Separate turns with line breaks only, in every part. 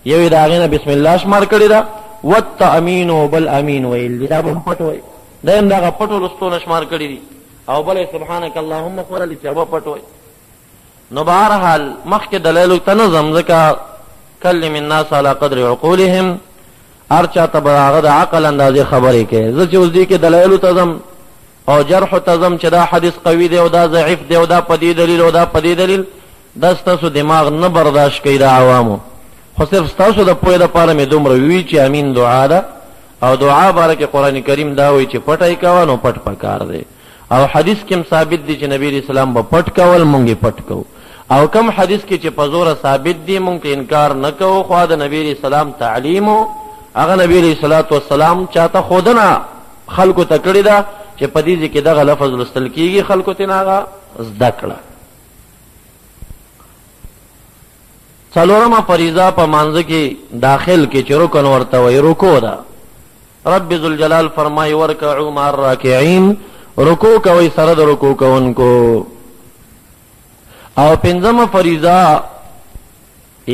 یوی دا غینه بسم الله شمار کړی دا والتامین بل امین ویل دا په پټ وای دیم دا پټو لستون شمار کړی دي او بل سبحانك اللهم قول لچبا پټ وای نو بهرحال مخک دلیل تنظم زکا کلم الناس على قدر عقولهم ارچا تبراغه د عقل اندازې خبرې کې زه چې اوس دې کې دلیل تزم او جرح تزم چې دا حدیث قوی دی او دا ضعیف دی او دا پدی دلیل او دا پدی دلیل دستاسو دماغ نه برداشت کوي د عوامو خو صرف ستاسو د پوهې دپاره مې دومره وی چې امین دعا ده او دعا باره کې قرآن کریم دا وایي چې پټی کوه نو پټ پکار دی او حدیث کې هم ثابت دی چې نبی علیہ السلام به پټ کول مونږ یې پټ کوو او کم حدیث کې چې په زوره ثابت دی مونږ ته انکار نه کوو خو د نبی علیہ السلام تعلیم هغه نبی علیہ الصلوۃ والسلام چاته ښودنه خلکو ته کړې ده چې په دې کې دغه لفظ لوستل کېږي خلکو ته نه هغه زده کړه څلورمه فریضه په مانځ کې داخل کې چې رکن ورته وایي رکوع ده رب ذوالجلال فرمایي ورکعوا مع الراکعین رکوع کوئ سره د رکوع کوونکو او پنځمه فریضه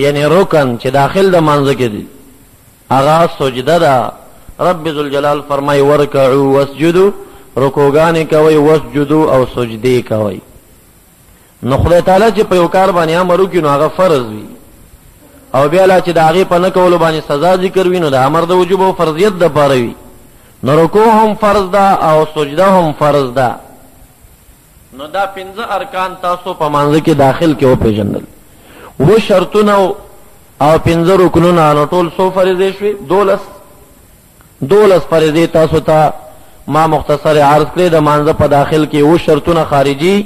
یعنی رکن چې داخل د مانځ کې دي هغه سجده ده رب ذوالجلال فرمایي ورکعوا واسجدوا رکوعګانې کوئ واسجدوا او سجدې کوئ نو خدای تعالی چې په یو کار باندې امر وکړي نو هغه فرض وي او بیا لا چې د هغې په نه کولو باندې سزا ذکر وي نو د امر د وجوب او فرضیت دپاره وي نو رکوع هم فرض ده او سجده هم فرض ده نو دا پنځه ارکان تاسو په مانځه کې داخل کې وپېژندل اووه شرطونه او پنځه رکنونه نو ټول څو فریضې شوې دولس فریضې تاسو ته ما مختصر عرض کړې د مانځه په داخل کې اووه شرطونه خارجي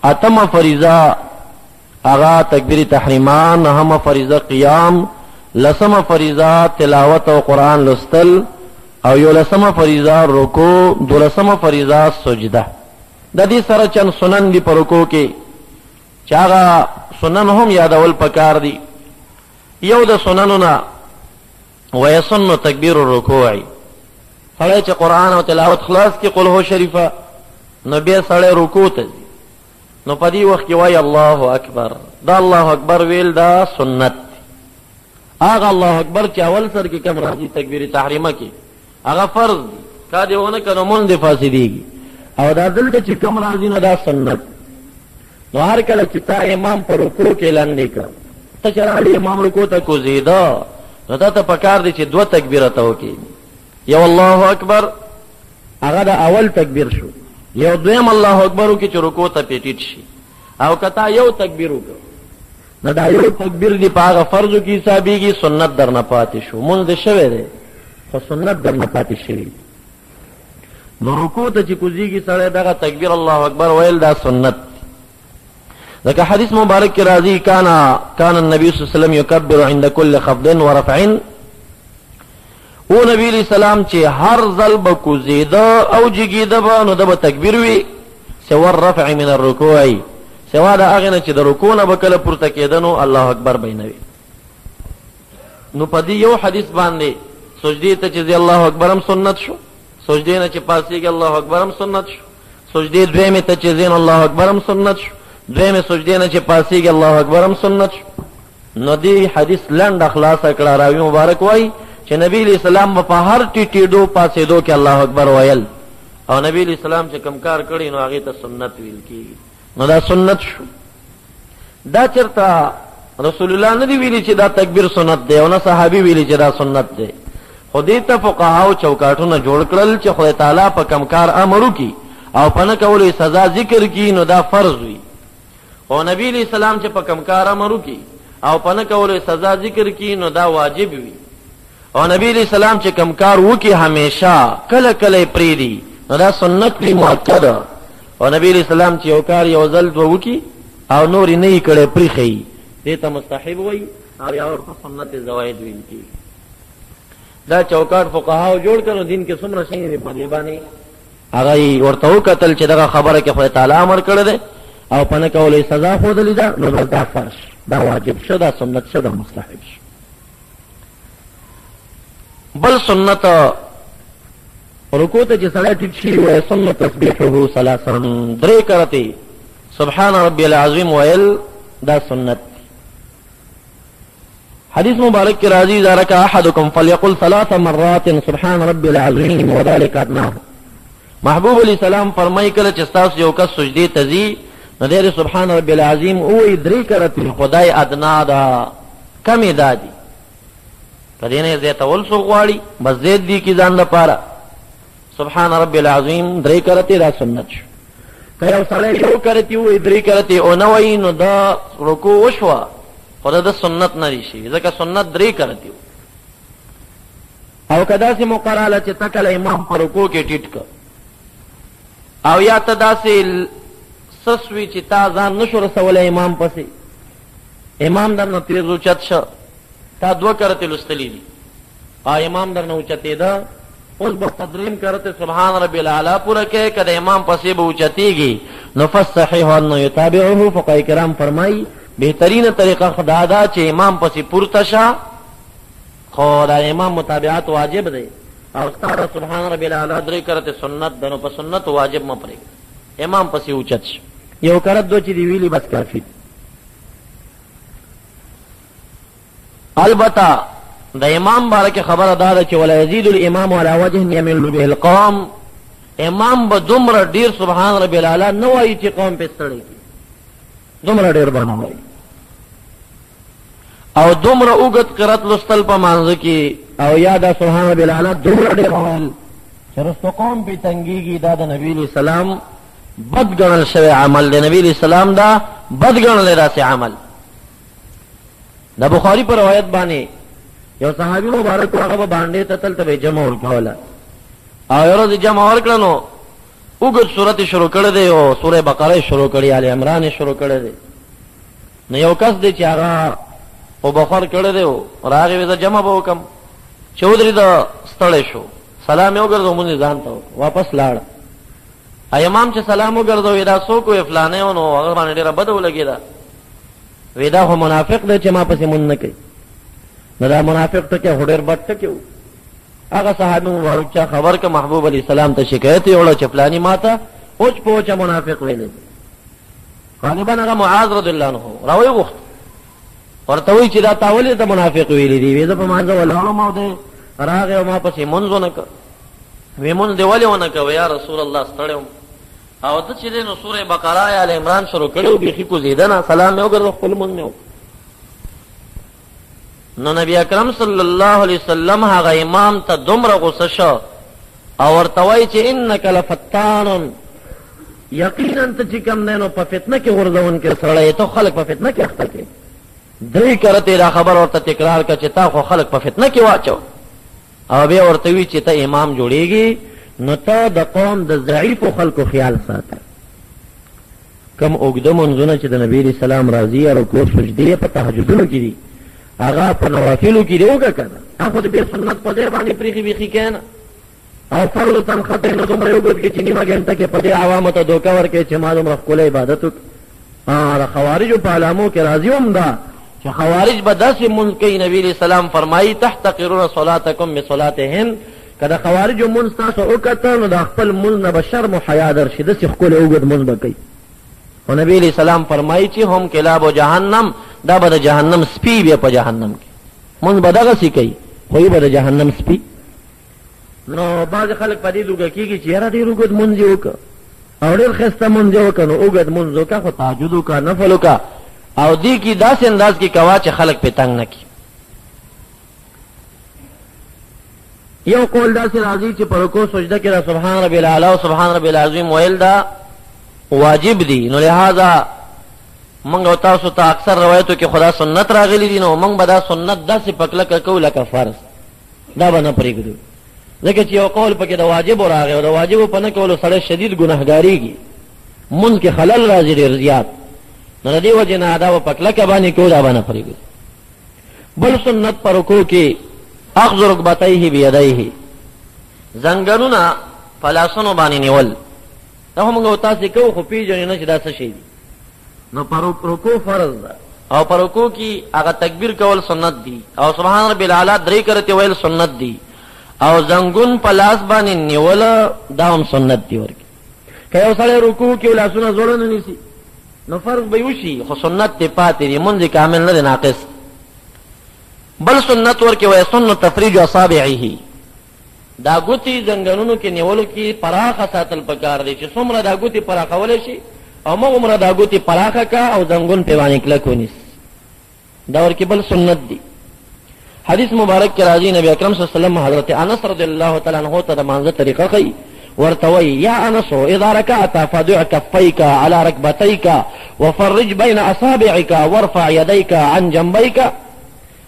اتمه فریضه اغا تکبیر تحریما نهمه فریضه قیام لسمه فریضه تلاوت او قرآن لستل او یولسمه فریضه رکوع دولسمه فریضه سجده د دې سره چند سنن دي په رکوع کې چې هغه سنن هم یادول پکار دي یو د سننونه ویسن تکبیر الرکوع سړی چې قرآن او تلاوت خلاص کې قل هو شریفه نو بیا سړی رکوع ته نو په دې وخت کې وای الله اکبر دا الله اکبر ویل دا سنت هغه الله اکبر چې اول سر کې کوم راځي تکبیر تحریمه کې هغه فرض دی کا دې ونه کنه مونږ دې فاسدېږي او دا دلته چې کوم راځي نو دا سنت نو هر کله چې تا امام پر رکوع کې لاندې کړ ته چې راغلی امام رکوع ته کوزېده نو تا ته پکار دی چې دوه تکبیرته وکړي یو الله اکبر هغه د اول تکبیر شو یو دویم الله اکبر کی چې رکوع ته پیټیټ شي او کتا یو تکبیر وکړه نو دا یو تکبیر دی په هغه فرضو کې حسابېږي سنت در نه پاتې شو مونږ دې شوی دی خو سنت در نه پاتې شوي نو رکوع ته چې کوزېږي سړی دغه تکبیر الله اکبر ویل دا سنت ځکه حدیث مبارک کې راځي کان النبي صلی الله علیه وسلم یکبر عند کل خفض ورفع او نبی علیہ السلام چې هر ځل به کوزیده او جګیده به نو ده به تکبیر وي سوا الرفع من الرکوع سوا د هغې نه چې د رکوع نه به کله پورته کېده نو الله اکبر به یې نه وي نو په دې یو حدیث باندې سجدې ته چې ځي الله اکبر هم سنت شو سجدې نه چې پاسېږي الله اکبر هم سنت شو سجدې دویمې ته چې ځي نو الله اکبر هم سنت شو دویمې سجدې نه چې پاسېږي الله اکبر هم سنت شو نو دې حدیث لنډه خلاصه کړه راوي مبارک وایي چې نبی علیہ السلام په هر ټیټېدو پاسېدو کې الله اکبر ویل او نبی علیہ السلام چې کم کار کړي نو هغې ته سنت ویل کېږي نو دا سنت شو دا چېرته رسول الله نه دی ویلي چې دا تکبیر سنت دی او نه صحابي ویلي چې دا سنت دی خو دې ته فقهاو چوکاټونه جوړ کړل چې خدای تعالی په کم کار امر وکړي او په نه کولو سزا ذکر کړي نو دا فرض وي او نبی علیہ السلام چې په کم کار امر وکړي او په نه کولو سزا ذکر کړي نو دا واجب وي او نبی علیہ السلام چې کم کار وکي همیشه کله کله پریدي نو دا سنت دی مؤکد او نبی علیہ السلام چې یو کار یو ځل وکي او نور نه یې کړی پریښی دې ته مستحب وایي او یا ورته سنت زوائد ویل کېږي دا چوکاټ فقهاو جوړ کړو دین کې څومره شی دی په دې باندې هغه یې ورته وکتل چې دغه خبره کې خدای تعالی امر کړی دی او په نه کولو یې سزا ښودلې ده نو دا فرض دا واجب شو دا سنت شو دا مستحب شو بل سنت رکوع ته چې سړی ټیټ شي وایي سنت تسبیحه ثلاثا درې کرتې سبحان ربي العظیم ویل دا سنت حدیث مبارک کی راضی اذا رکع احدکم فلیقل 3 مرات سبحان ربی العظیم وذلک ادناه. محبوب علیہ السلام فرمائی کله چې تاسو یو کس سجدی تزي نو دې سبحان ربی العظیم او درې کرتی خدای ادنا دا کمی دادی کدی نه زه تول سو غواړي بس زید دی کی ځان لپاره سبحان ربی العظیم درې کرتی دا سنت شو. کله سړی یو کرتی وې درې کرتی او نو وای نو دا رکوع وشوا خدا دا سنت نری شي ځکه سنت درې کرتی او کدا سي مقراله چې تکل امام پر رکوع کې ټیټ ک او یا تداسل سسوی چې تا ځان نشو رسوله امام پسې امام در نو تیز اوچت شو تا دو کرتی لستلی دی امام در نو اوچتی دا اوس به تدریم کرتے سبحان ربی العلا پورا کې کده امام پسې به اوچتیږي نو فصحیح انه یتابعه. فقهای کرام فرمای بهترین طریقه خدا دا چې امام پسې پورته شه خو دا امام متابعت واجب دی او ستاره سبحان ربی العلا درې کرتے سنت دنو په سنت واجب م پرې امام پسې اوچت شه یو کرت دو چې دی ویلی بس کافی. البته د امام بارک خبر دار چې ولا یزيد الامام على وجه يمل به القوم. امام به دومره ډیر سبحان ربی العلا نه وایي چې قوم په ستړي دومره ډیر باندې وایي او دومره اوږد قرات لستل په مانځ کې او یاد سبحان ربی العلا دومره ډیر وایي چې رسو قوم په تنګيږي دا د نبی علیہ السلام بد ګڼل شوی عمل دی. نبی علیہ السلام دا بد ګڼل راځي عمل. د بخاری پر روایت باندې یو صحابي مبارک هغه باندې تتل ته جمع ورکوله او یو ورځ جمع ورکړنو وګت سورته شروع کړه دی او سوره بقره شروع کړي ال عمران شروع کړه دی نو یو کس دی چې هغه او بخار کړه دی او راغی وځه جمع به وکم چودري دا ستړی شو سلام یې وګرځو مونږ ځان ته واپس لاړ. امام چې سلام وګرځو دا سو کو فلانه نو هغه باندې ډیره بد ولګیدا ودا هو منافق دی چې ما پسې مونږ نه کوي نو دا منافق ته کې هډر بټ کېو. هغه صحابي مبارک چا خبر ک محبوب علی السلام ته شکایت یوړه چې فلانی ماته اوچ پوچ منافق ویلې غالبا هغه معاذ رضی الله عنه راوي وخت ورته وی چې دا تاولې ته منافق ویلې دی وې په مانځه ولاړو ما ده راغه ما پسې منځونه ک وې مون دی ولې ونه ک یا رسول الله ستړم او د چې نو سوره بقره یا ال عمران شروع کړو بيخي کو زیدنه سلام یو ګر خپل مونږ نه نو نبی اکرم صلی الله علیه وسلم هغه امام ته دومره غصه شو او ورته وای چې انک لفتان یقینا ته چې کوم نه په فتنه کې ورځون کې سره ته خلق په فتنه کې اخته کې درې کرته دا خبر ورته تکرار کړه چې تا خو خلق په فتنه کې واچو او بیا ورته وی چې ته امام جوړیږي نو ته د قوم د ضعیف خلکو خیال ساته. کم اوګده منځونه چې د نبی رسول الله راضي او کو سجدي په تهجدونو کې دي هغه په نوافلو کې دی وکړه هغه د سنت په ځای باندې پریخي بيخي کېنه او فرض تم خطر نو دومره یو کې چې نیمه ګنټه کې په دې عوامو ته دوکا ورکړي چې معلوم رخصله عبادت او خوارج په علامو کې راضي هم ده چې خوارج به داسې مونږ کوي. نبی علیہ السلام فرمایي تحتقرون صلاتکم بصلاتهم کله خوارج مونږ تاسو وکړه نو د خپل مونږ نه بشرم او حیا درشي د خپل اوګد مونږ بکې. او نبی علیہ السلام فرمایي چې هم کلاب او جهنم دا به د جهنم سپی بیا په جهنم کې مونږ به دغه سې کوي خو به د جهنم سپی. نو بعض خلک په دې لوګه کېږي چې یاره ډېر اوږد مونځ یې وکړه او ډېر ښایسته مونځ یې وکړه نو اوږد مونځ وکړه خو تهجد وکړه نفل وکړه او دې کې داسې انداز کې کوه چې خلک پې تنګ نه کړي. یو قول داسې راځي چې په رکوع سجده کې دا سبحان ربی الاعلی او سبحان ربی العظیم ویل دا واجب دي. نو لہذا منګ او تاسو ته اکثر روایتو کې خدا سنت راغلي دي نو منګ به دا سنت داسې پکله کوو لکه فرض دا به نه پرېږدو ځکه چې یو قول پکې د واجب راغی او د واجب په نه کولو سړی شدید ګناهګاریږي مونږ کې خلل راځي ډېر زیات نو د دې وجې نه دا به پکله باندې کوو دا به نه پرېږدو. بل سنت په رکوع کې اخذ رکبتیه بیدیه زنګنونه په لاسونو باندې نیول دا هم موږ تاسو کوو خو پیژنې نه چې دا څه شی دي. نو پر رکوع فرض ده او پر رکوع کې هغه تکبیر کول سنت دي او سبحان ربی الاعلی درې کرته ویل سنت دي او زنګون په لاس باندې نیول دا هم سنت دي. ورکی که یو سړی رکوع کې لاسونه زوړ نه نیسي نو فرض به وشي خو سنت ته پاتې دي مونږ کامل نه دي ناقص. بل سنت ورکې ویسن تفریج اصابعه، دا ګوتې زنګنونو کې نیولو کې پراخه ساتل پکار دی چې څومره دا ګوتې پراخولی شي او مغمره دا ګوتې پراخه کا او زنګون پې باندې کلک ونیس، دا ورکې بل سنت دی. حدیث مبارک کې راځي نبی اکرم صلی الله علیه وسلم حضرت انس رضی الله تعالی عنہ ته د مانځه طریقه ښیي، ورته وایي یا انس اذا رکعت فدع کفیک علی رکبتیک وفرج بین اصابعک وارفع یدیک عن جنبیک.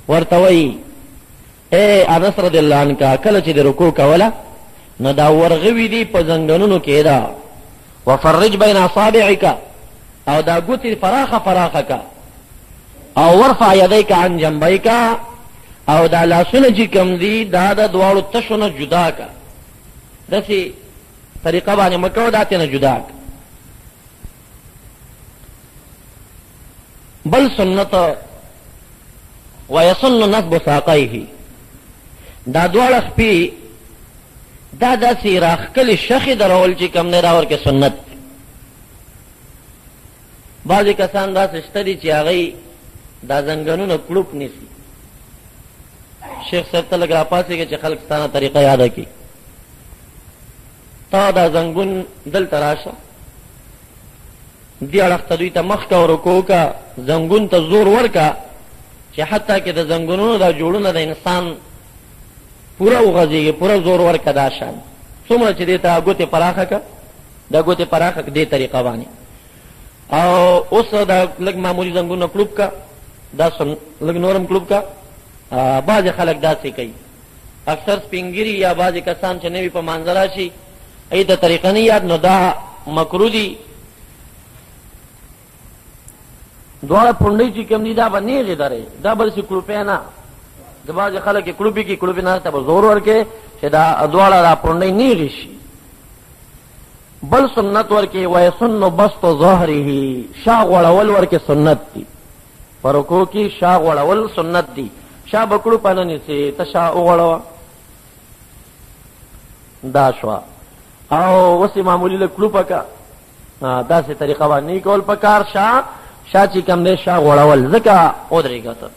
ورته وایي اے انس رضی الله عنه کله چې د رکوع کوله نو دا ورغوي دي په زنګنونو کې دا وفرج بین اصابعک او دا ګوتې فراخه کا او ورفع یدیک عن جنبیک او دا لاسونه چې کم دي دا د دواړو تشو نه جدا کا، داسې طریقه باندې مه کوه، دا تېنه جدا کا. بل سنت ویسن نصب ساقیه، دا دواړه خپې دا داسې راښکلې شخې درول چې کم دی دا ورکې سنت دی. بعضې کسان داسې شته دي چې هغوی دا زنګنونه کړوپ نیسي. شیخ صاحب ته لږ راپاڅېږي چې خلک ستانه طریقه یاده کړي، تا دا زنګون دلته راشه دې اړخ ته دوی ته مخ که او رکوع که زنګون ته زور ورکه چې حتی کې د زنګونونو دا جوړونه د انسان پوره وغځېږي، پوره زور ورکه دا شان څومره چې دې ته ګوتې پراخه که دا ګوتې پراخه که دې طریقه باندې. او اوس دا لږ معمولي زنګونه کړوب که دا لږ نورم کړوب که. بعضې خلک داسې کوي، اکثر سپینګیري یا بعضې کسان چې نوي په مانځه راشي ای ته طریقه نه یاد نو دا مکرو دي. دواړه پونډۍ چې کوم دي دا به نیغې درې، دا بل سي کړوپی نه. د بعضې خلک یې کړوپي کړي، کړوپي نه ته به زور ورکې چې دا دواړه دا پونډۍ نیغې شي. بل سنت ورکې ویسن بسط ظهره، شا غوړول ورکې سنت دي. په رکوع کې شا غوړول سنت دي، شا به کړوپه نه نیسې ته شا وغوړوه دا شوه. او اوس یې معمولي لږ کړوپه که داسې طریقه باندې نه کول پکار. شا چې کوم دی شا غوړول ځکه ودرېږه ته،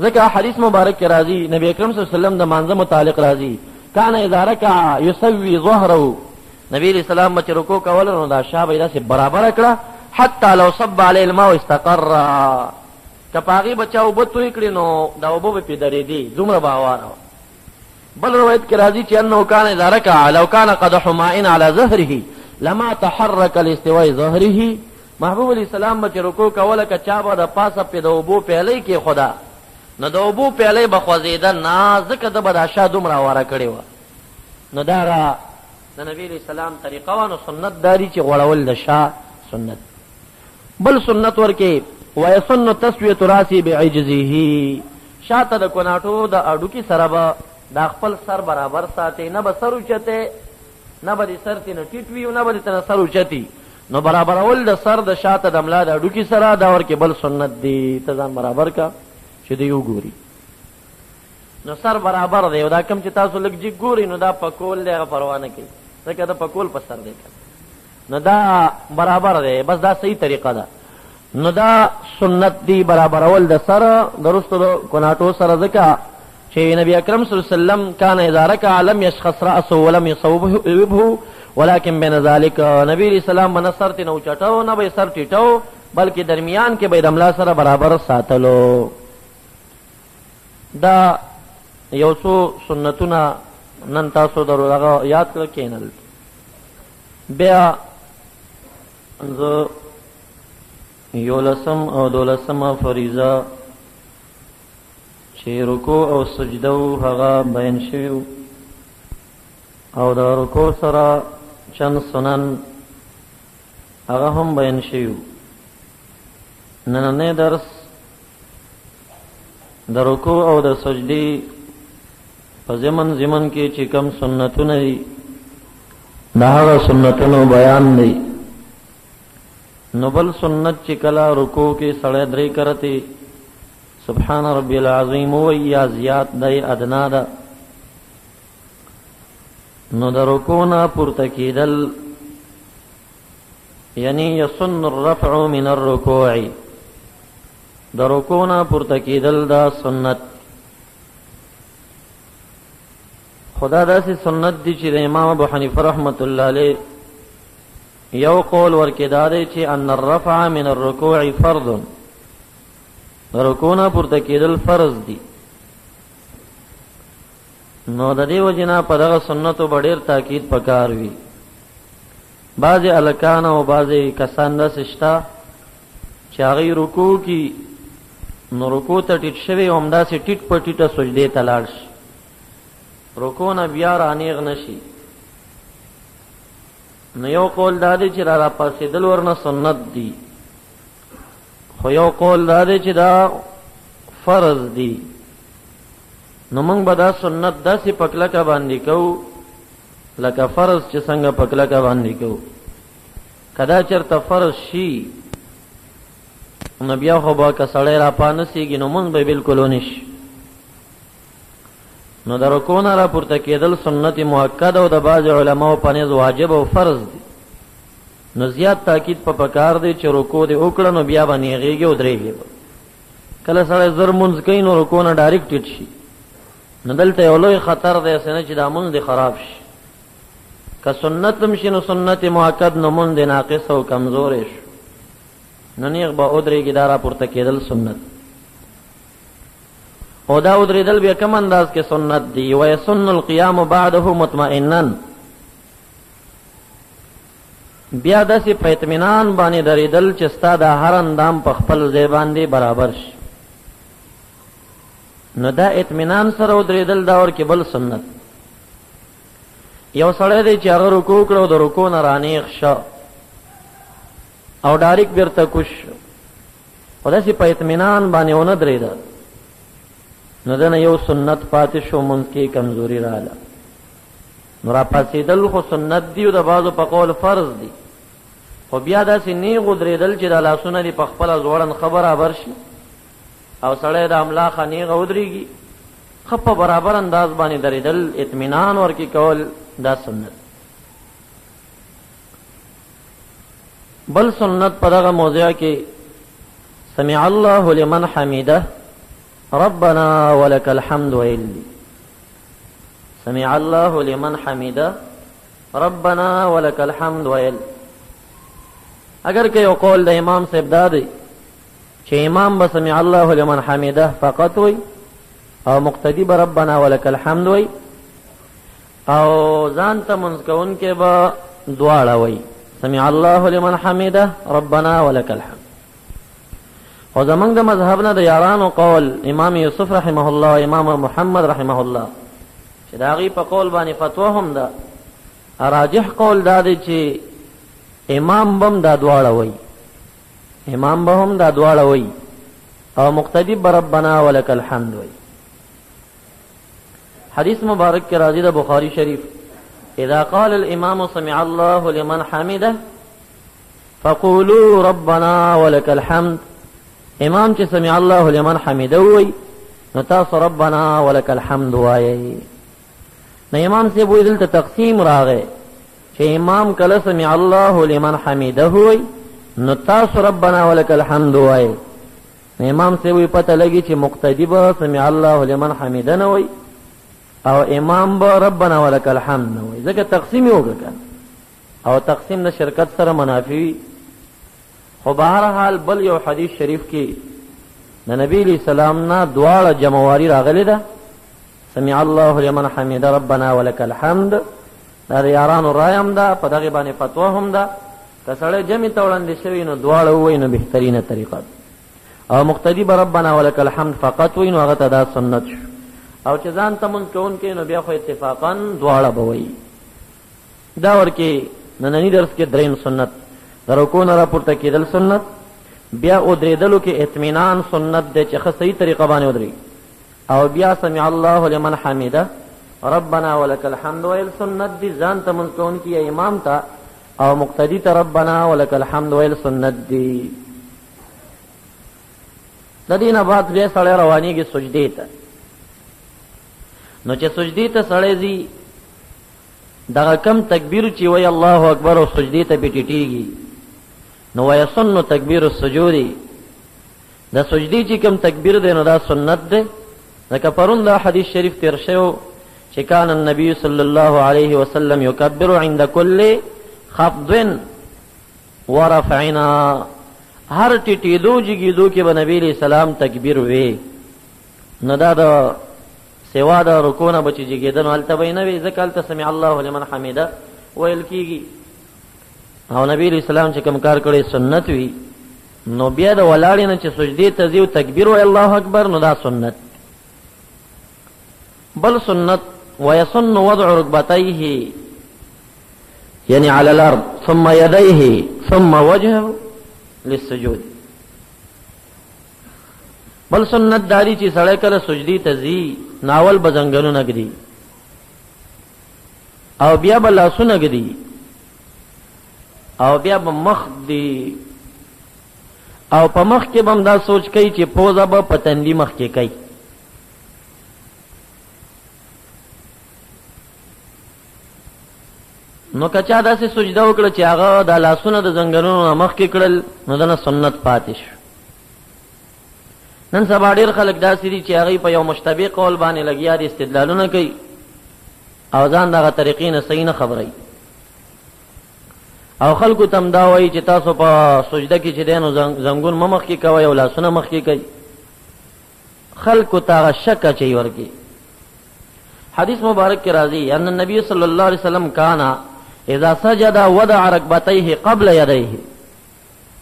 ځکه حدیث مبارک کې راځي نبی اکرم صلی الله علیه وسلم د مانځه متعلق راځي کان اذا رکع یسوي ظهره، نبی علیہ السلام چې رکوع کوله نو دا شا به یې داسې برابره کړه حتی لو صب علیه الماء استقر، که په هغې به چا اوبه توی کړي نو دا اوبه به پرې درېدې، دومره به هواره وه. بل روایت کې راځي چې انه کان اذا رکع لو کان قدح ماء على ظهره لما تحرك لاستواء ظهره. محبوب علیہ السلام به چې رکوع کوله که چا به د پاسه پې د اوبو پیالۍ کېښوده نو د اوبو پیالۍ به خوځېده نه، ځکه ده به دا شا دومره هواره کړې وه. نو دا د نبي علیہ السلام طریقه وه. نو سنت داري چې غوړول د شا سنت. بل سنت ورکې ویسن تسویة راسی بعجزه، شاته د کناټو د اډوکي سره به دا خپل سر برابر ساتي، نه به سر اوچتې نه به د سر تېنه ټیټ وي نه به د تېنه سر اوچتي. نو برابرول د سر د شاته د ملا د اډوکي سره دا ورکې بل سنت دی. ته ځان برابر کا چې دی وګوري نو سر برابر دی. او دا کم چې تاسو لږ جګ ګورئ نو دا پکول دی، هغه پروا نه کوي ځکه دا پکول په سر دی نو دا برابر دی، بس دا صحیح طریقه ده. نو دا سنت دی برابرول د سر د رستو د کناټو سره، ځکه چې نبی اکرم صلی الله علیه وسلم کان اذا رکع لم یشخص رأسه ولم یصوبه ولكن بین ذلک، نبی علیہ السلام به نه سر تېنه اوچټو نه به یې سر ټیټو بلکې درمیان کې به یې د ملا سره برابر ساتلو. دا یو څو سنتونه نن تاسو دغه یاد کړه کېنل. بیا زه 11 او 12 فریضه چې رکوع او سجده هغه بیان شوي او د رکوع سره چند سنن هغه هم بیان شوي. نننی درس د رکوع او د سجدې په ضمن کې چې کم سنتونه دي د هغه سنتونو بیان دی. نو بل سنت چې کله رکوع کې سړی درې کرتی سبحان ربی العظیم وی یا زیات دی ادنا ده. نو د رکوع نه پورته کېدل یعنی یسن الرفع من الرکوع، د رکوع نه پورته کېدل دا سنت. خدا داسې سنت دی چې د امام ابو حنیفه رحمت الله علیه یو قول ورکې دا دی چې ان الرفع من الرکوع فرض، رکوع نه پورته کېدل فرض دي. نو د دې وجنا په دغه سنتو به ډېر تاکید پکار وي. بعضې هلکان او بعضې کسان داسې شته چې هغوی رکوع کې نو رکوع ته ټیټ شوي او همداسې ټیټ په ټیټه سجدې ته لاړ شي، رکوع نه بیا رانیغ نه شي. نو یو قول دا دی چې را پاسېدل ورنه سنت دي، خو یو قول دا دی چې دا فرض دي. نو موږ به دا سنت داسې په کلکه باندې کوو لکه فرض چې څنګه په کلکه باندې کوو. که دا چېرته فرض شي نو بیا خو به که سړی را پانسېږي نو مونځ به بلکل ونه شي. نو د رکوع نه را پورته کېدل سنت مؤکد او د بعضې علماو په نظر واجب او فرض دي. نو زیات تاکید په پکار دی چې رکوع دې وکړه نو بیا به نیغېږي او درېږي به. کله سړی زر مونځ کوي نو رکوع نه ډایرکټ ټیټ شي، نو دلته یو لوی خطر دی هسې نه چې دا مونځ دې خراب شي. که سنت هم شي نو سنت مؤکد نو مونځ دې ناقص او کمزوری شو، نو نیغ به ودرېږي. دا را پورته کېدل سنت او دا ودرېدل بیا کم انداز کې سنت دی. ویسن القیام بعده مطمئنا، بیا داسې په اطمینان باندې درېدل چې ستا دا هر اندام په خپل ځای باندې برابر شي. نو دا اطمینان سره ودرېدل دا ورکې بل سنت. یو سړی دی چې هغه رکوع کړه او د رکوع نه رانیغ شه او ډایرکټ بیرته کوش او داسې په اطمینان باندې ونه درېده، نو دنه یو سنت پاتې شو، مونځ کې کمزوري رااله. نو را پاسېدل خو سنت دی او د بعضو په قول فرض دی، خو بیا داسې نیغ ودرېدل چې د لاسونه دې په خپله ځوړن ښه برابر شي او سړی د املاخه نیغه ودرېږي، ښه په برابر انداز باندې درېدل، اطمینان ورکې کول، دا سنت. بل سنت په دغه موضوع کې سمع الله لمن حمیده ربنا ولك الحمد ویل. سمع الله لمن حمیده ربنا ولك الحمد ویل. اگر که یو قول د امام صاحب دا دی چې امام به سمع الله لمن حمیده فقط وی او مقتدی به ربنا ولك الحمد وی او ځان ته منځ کوونکی به دواړه وی سمع الله لمن حمیده ربنا ولك الحمد. او زمونږ د مذهب نه د یارانو قول امام یوسف رحمه الله او امام محمد رحمه الله چې د هغوی په قول باندې فتوا هم ده، راجح قول دا دی چې امام به هم دا دواړه وی، امام به هم دا دواړه وی او مقتدی به ربنا ولك الحمد وی. حدیث مبارک کې راځي د بخاری شریف اذا قال الامام سمع الله لمن حمده فقولوا ربنا ولك الحمد. امام چې سمع الله لمن حمده وی نو تاسو ربنا ولك الحمد وایي. نو امام صاحب وی دلته تقسیم راغی چې امام کله سمع الله لمن حمده وی نو تاسو ربنا ولك الحمد وایي. نو امام صاحب وی پته لګي چې مقتدی به سمع الله لمن حمده نه وی او امام به ربنا ولك الحمد نه وی، ځکه تقسیم یې وکړه او تقسیم د شرکت سره منافي. خو بهرحال بل یو حدیث شریف کې د نبی علیہ السلام نه دواړه جمعواري راغلی ده، سمع الله لمن حمده ربنا ولك الحمد. دا د یارانو رای هم ده، په دغې باندې فتوا هم ده. که سړی جمع ته وړاندې شوي نو دواړه ووایي نو بهترینه طریقه ده. او مقتدی به ربنا ولك الحمد فقط وایي نو هغه ته دا سنت شو. او چې ځان ته مونځ کوونکی نو بیا خو اتفاقا دواړه به وایي. دا ورکې ننني درس کې دریم سنت د رکوع نه راپورته کېدل سنت، بیا ودرېدلو کې اطمینان سنت دی چې ښه صحیح طریقه باندې ودرېږي، او بیا سمع الله لمن حمیده ربنا ولك الحمد ویل سنت دی. ځان ته مونځ کوونکي یا امام ته او مقتدی ته ربنا ولك الحمد ویل سنت دی. د دې نه بعد بیا سړی روانېږي سجدې ته. نو چې سجدې ته سړی ځي دغه کم تکبیر چې وی الله اکبر او سجدې ته پټیږي نو ویسن تکبیر السجود. د سجدې چې کم تکبیر دی نو دا سنت دی. ځکه پرون دا حدیث شریف تیر شوی چې کان النبي صلی الله علیه وسلم یکبر عند کل خفض ورفعنا، هر ټیټېدو جګېدو کې به نبی علیہ السلام تکبیر وی، نو دا د سوا د رکوع نه به چې جګېده نو هلته به یې نه وي، ځکه هلته سمع الله لمن حمیده ویل کېږي. او نبی علیہ السلام چې کوم کار کړی سنت وي، نو بیا د ولاړې نه چې سجدې ته ځي او تکبیر وایي الله اکبر، نو دا سنت. بل سنت ويسن وضع ركبتيه يعني على الارض ثم يديه ثم وجهه للسجود. بل سنت داری چې سړی کله سجدی ته ځي ناول بزنګنو نګدي او بیا به لاسونه ګدي او بیا به مخ دی او په مخ کې به هم دا سوچ کوي چې پوزه به په تندي مخ کې کوي. نو کچا داسې سجده وکړه چې هغه د لاسونه د زنګنونو مخ کې کړل، نو دنه سنت پاتې شو. نن سبا ډېر خلک داسې دي چې هغوی په یو مشتبه قول باندې لګیا دي، استدلالونه کوي او ځان دغه طریقې نه صحیح نه خبروي، او خلکو ته هم دا وایي چې تاسو په سجده کې چې دی نو زنګون مه مخ کې کوئ او لاسونه مخ کې کوئ. خلکو ته هغه شک اچوي ورکې. حدیث مبارک کې راځي ان النبي صلی الله علیه وسلم کانا اذا سجد وضع ركبتيه قبل يديه،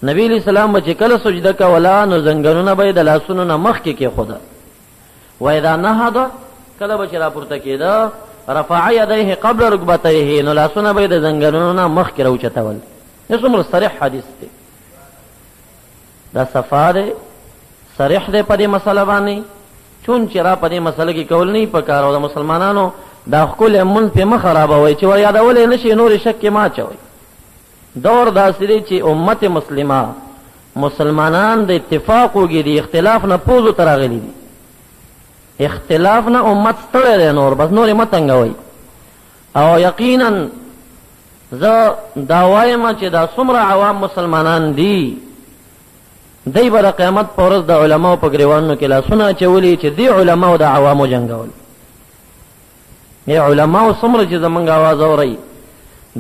نبی علیہ السلام چې کله سجده کوله نو زنګنونه به د لاسونو نه مخ کې کېښوده، و اذا نهض کله به چې راپورته کېده رفع يديه قبل ركبتيه، نو لاسونه به د زنګنونو نه مخ کې راوچتول. دا څومره صریح حدیث دی، دا صفا دی، صریح دی په دې مسله باندې. چون چې را په دې مسله کې کول نه پکار او د مسلمانانو دا خپل مون په مخ خرابوي چې ور یادولې نشي، نور شک کې ما چوي. دور داسې دی چې امت مسلمه مسلمانان د اتفاق وګړي دي، اختلاف نه پوزو تراغلي دي، اختلاف نه امت ستړی دی، نور بس نور مه تنګوي. او یقینا زه دا وایم چې دا څومره عوام مسلمانان دي، دی به د قیامت په ورځ د علماو په ګریوانو کې لاسونه اچولي چې دې علماو د عوامو جنګول. ای علماو څومره چې زمونږ اواز اورئ،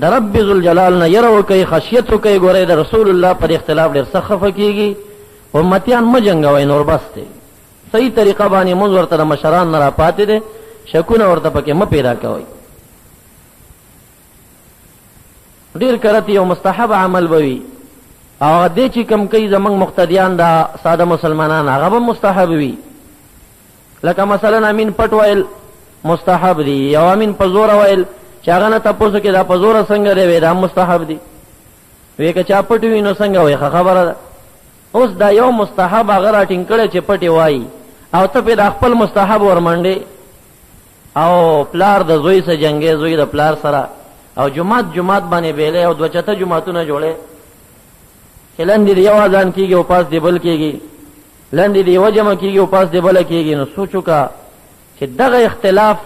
د رب ذوالجلال نه یره وکئ، خشیت وکئ، ګورئ د رسول الله پر اختلاف ډېر سخت خفه کېږي. امتیان مه جنګوئ، نور بس دی. صحیح طریقه باندې مونځ ورته د مشران نه را پاتې دی، شکونه ورته پکې مه پیدا کوئ. ډېر کرت یو مستحب عمل به وي او دې چې کم کوي زمونږ مقتدیان دا ساده مسلمانان هغه به مستحب وي. لکه مثلا امین پټ ویل مستحب دی، یو امین په زوره ویل چې هغه نه تپوسو کې دا په زوره څنګه دی، دا مستحب دی. وی که چا پټ وي نو څنګه وي، ښه خبره ده. اوس دا یو مستحب هغه راټینګ کړی چې پټې وایي او ته پې د خپل مستحب ورمنډې او پلار د زوی سره جنګې، زوی د پلار سره، او جماعت باندې بیلې او دوه چته جماعتونه جوړې چې لاندې د یو اذان کېږي او پاس دی بل کېږي، لاندې د یوه جمع کېږي او پاس دی بله کېږي. نو سوچ وکړه چې دغه اختلاف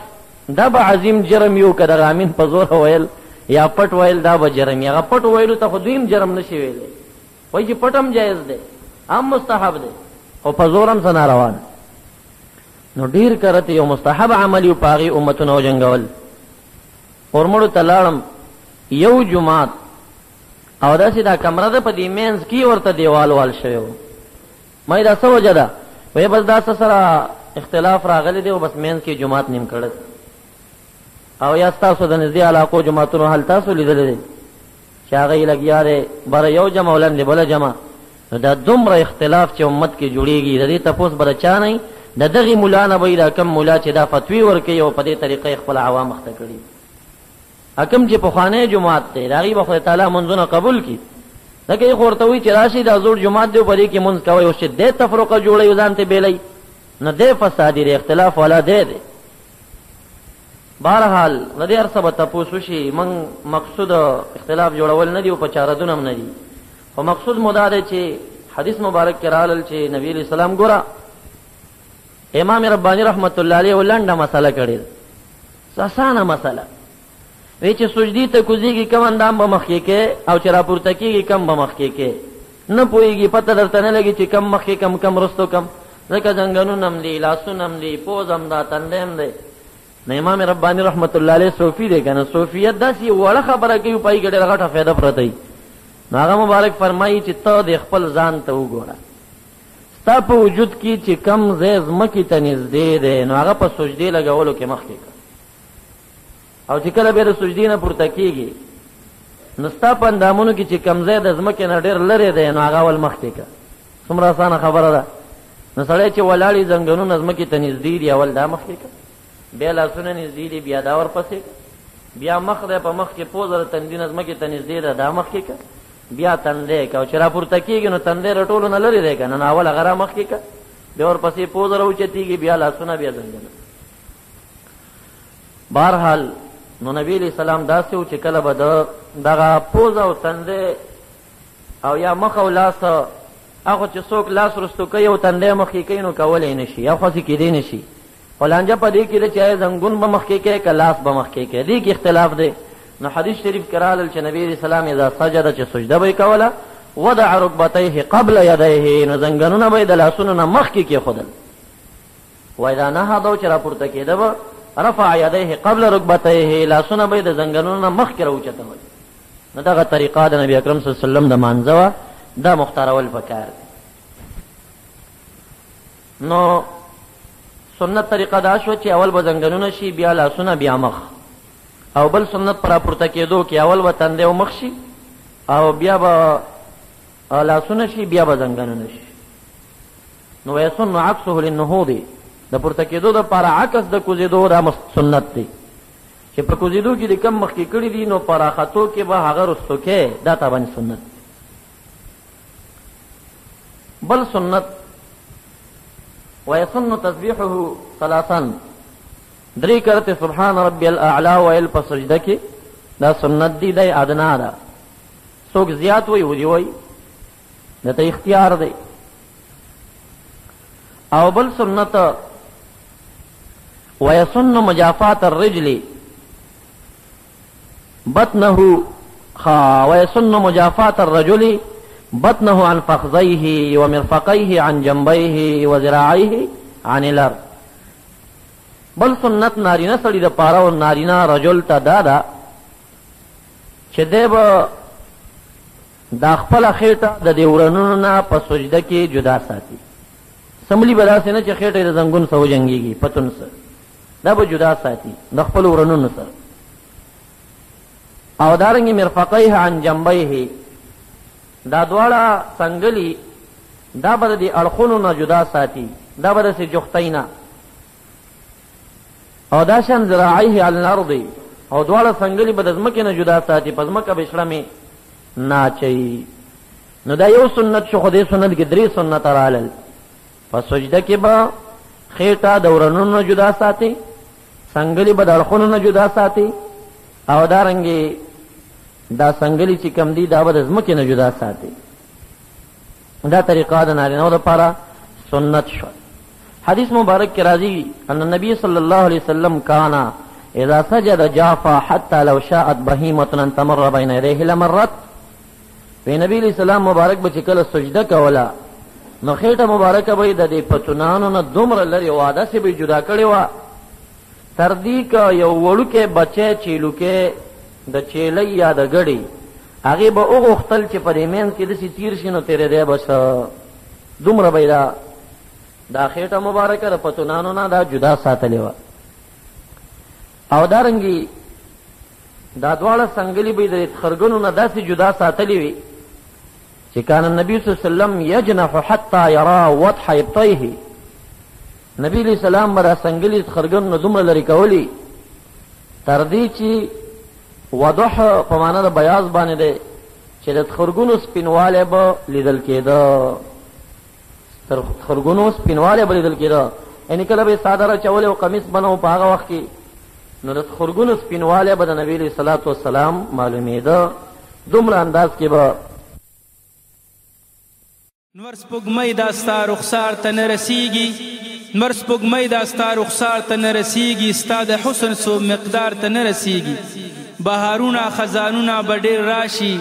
دا به عظیم جرم یو که دغه امین په زوره ویل یا پټ ویل دا به جرم یې. هغه پټ ویلو ته خو دویم جرم نشي ویلی، وایي چې پټ هم جایز دی، هم مستحب دی، خو په زور هم څه ناروا ده. نو ډېر کرت یو مستحب عمل یو په هغې امتونه وجنګول. اورمړو ته لاړم یو جومات او داسې دا کمره ده په دې مینځ کې ورته دیوال وال شوی و. ما دا څه وجه ده؟ وایي بس دا سره اختلاف راغلی دی او بس مینځ کې جومات نیم کړی او یا ستاسو د نږدې علاقو جوماتونو حال تاسو لیدلی دی چې هغه یې لګیا دی بره یو جمع او لاندې بله جمع. نو دا دومره اختلاف چې امت کې جوړېږي، د دې تپوس به د چا نه د دغې مولا نه به دا کم مولا چې دا فتوی ورکوي او په دې طریقه یې خپل عوام مخته کړي. حکم چې پخوانی جومات دی د هغې به خدای تعالی منځونه قبول کړي. ځکه یې خو ورته وایي چې راشئ دا زوړ جومات دی په دې کې منځ کوئ، اوس چې دی تفرقه جوړوي ځان ته بیلی نو دی فسادي دی، اختلاف والا دی. بهرحال د دې هر څه به تپوس وشي. موږ مقصود اختلاف جوړول نه دي او په چارهدونه هم نه دي، خو مقصود مو دا دی چې حدیث مبارک کې راغلل چې نبی علیہ السلام ګوره امام ربانی رحمت الله علیه لنډه مسله کړې ده، اسانه مسله. وی چې سجدی ته کوزیږي کم اندام به مخکې کې او چې راپورته کېږي کم به مخکې کې، نه پوهېږي پته درته نه لګي چې کم مخکې کم رستو کم، ځکه زنګنونه هم دي، لاسونه هم دي، پوز هم ده، تندی هم دی. نو امام ربانی رحمت الله علیه صوفی دی کنه صوفیت داسې وړه خبره کوي پای کې ډېره غټه فایده پرته وي نو هغه مبارک فرمایي چې ته د خپل ځان ته وګوره ستا په وجود کې چې کم ځای ځمکې ته نږدې دی نو هغه په سجدې لګولو کې مخکې کړه او چې کله بیا د سجدې نه پورته کېږي نو ستا په اندامونو کې چې کم ځای د ځمکې نه ډېر لرې دی نو هغه اول مخکې کړه څومره اسانه خبره ده نو سړی چې ولاړې زنګنونه ځمکې ته نږدې دي اول دا مخکې کړه بیا لاسونه نږدې دي بیا دا ورپسې بیا مخ دی په مخ کې پوزه د تندي نه ځمکې ته نږدې ده دا مخکې کړه بیا تندی که او چې را پورته کېږي نو تندی له ټولو نه لرې دی که نه نو اول هغه را مخکې کړه بیا ورپسې پوزه راوچتېږي بیا لاسونه بیا زنګنه بهرحال نو نبی علیہ السلام داسې و چې کله به دغه پوزه او تندی او یا مخ او لاس هغه چې څوک لاس رستو کوي او تندی مخکې کوي نو کولی نه شي یا خاصې کېدی نه شي خو لانجه په دې کې ده چې آیا زنګون به مخکې کوي که لاس به مخکې کوي دې کې اختلاف دی نو حدیث شریف کې راغلل چې نبی علیہ السلام اذا سجده چې سجده به یې کوله وضع رکبتیه قبل یدیه نو زنګنونه به یې د لاسونو نه مخکې کېښودل و اذا نهض چې راپورته کېده به رفع یدیه قبل رکبتیه لاسونه به یې د زنګنونو نه مخکې راوچتول نو دغه طریقه د نبی اکرم صلی الله علیه وسلم د مانځه وه دا مختارول پکار دی نو سنت طریقه دا شو چې اول به زنګنونه شي بیا لاسونه بیا مخ او بل سنت پر راپورته کېدو کې اول به تندی او مخ شي او بیا به لاسونه شي بیا به زنګنونه شي نو ویسن عکسه للنهوض د پورته کېدو دپاره عکس د کوزېدو دا سنت دی چې په کوزېدو کې د کم مخکې کړي دي نو په راختو کې به هغه رستو کې دا تابانې سنت بل سنت ويسن تسبيحه ثلاثا درې کرته سبحان ربي الاعلى ويل په سجده کې دا سنت دی د ادنا دا څوک زیات وي ودی وي دا ته اختیار دی او بل سنت ويسن مجافات الرجل بطنه ويسن مجافات الرجل بطنه عن فخذيه ومرفقيه عن جنبيه وذراعيه عن الارض بل سنت نارینه سړي د پاره او نارینه رجل ته دا چې دی به دا خپله خېټه د دې ورنونو نه په سجده کې جدا ساتي سملي به داسې نه چې خېټه د زنګون سره وجنګېږي پتون سره دا به جدا ساتي د خپلو ورنونو سره او دارنګې مرفقیه عن جنبیه دا دواړه څنګلي دا به د دې اړخونو نه جدا ساتي دا به داسې جختۍ نه او دا شان ذراعیه علی الارض او دواړه څنګلي به د ځمکې نه جدا ساتي په ځمکه به شړمې نه اچوي نو دا یو سنت شو خو دې سنت کې درې سنت رالل په سجده کې به خېټه د ورنونو نه جدا ساتي څنګلي به د اړخونو نه جدا ساتي او دارنګې دا څنګلي چې کم دي دا به د ځمکې نه جدا ساتي دا طریقه د نارینهو دپاره سنت شو حدیث مبارک کې راځي ان النبي صلی الله علیه وسلم کان اذا سجد جافا حتى لو شاءت بهیمة ان تمر بین یدیه لمرت وی نبی علیہ السلام مبارک به چې کله سجده کوله نو خېټه مبارکه به د دې پتونانو نه دومره لرې وه داسې به جدا کړې وه تر دې که یو وړوکی بچی چیلوکی د چیلۍ یا د ګډې هغې به وغوښتل چې په دې منځ کې داسې تیر شي نو تېرېدی به شه دومره به یې دا خېټه مبارکه د پتونانو نه دا جدا ساتلې وه او دارنګې دا دواړه څنګلې به یې د خرګنو نه داسې جدا ساتلې وي چې کان النبي صلی الله علیه وسلم یجنح حتی یرا وضح ابطیه نبی علیہ السلام به دا څنګلې خرګنو نه دومره لرې کولی تر دې چې وضح په معنا د بیاض باندې دی چې د خرګونو سپینوالی به لیدل کېده تر خرګونو سپینوالی به لیدل کېده یعنې کله به یې څادر اچولی او قمیص بنو په هغه وخت کې نو د خرګونو سپینوالی به د نبي علیه الصلاة والسلام معلومېده دومره انداز کې به
نور سپوږمۍ دا ستا رخسار ته نه رسیږي نور سپوږمۍ دا ستا رخسار ته نه رسیږي ستا د حسن سو مقدار ته نه رسیږي بهارونه خزانونه به ډېر راشي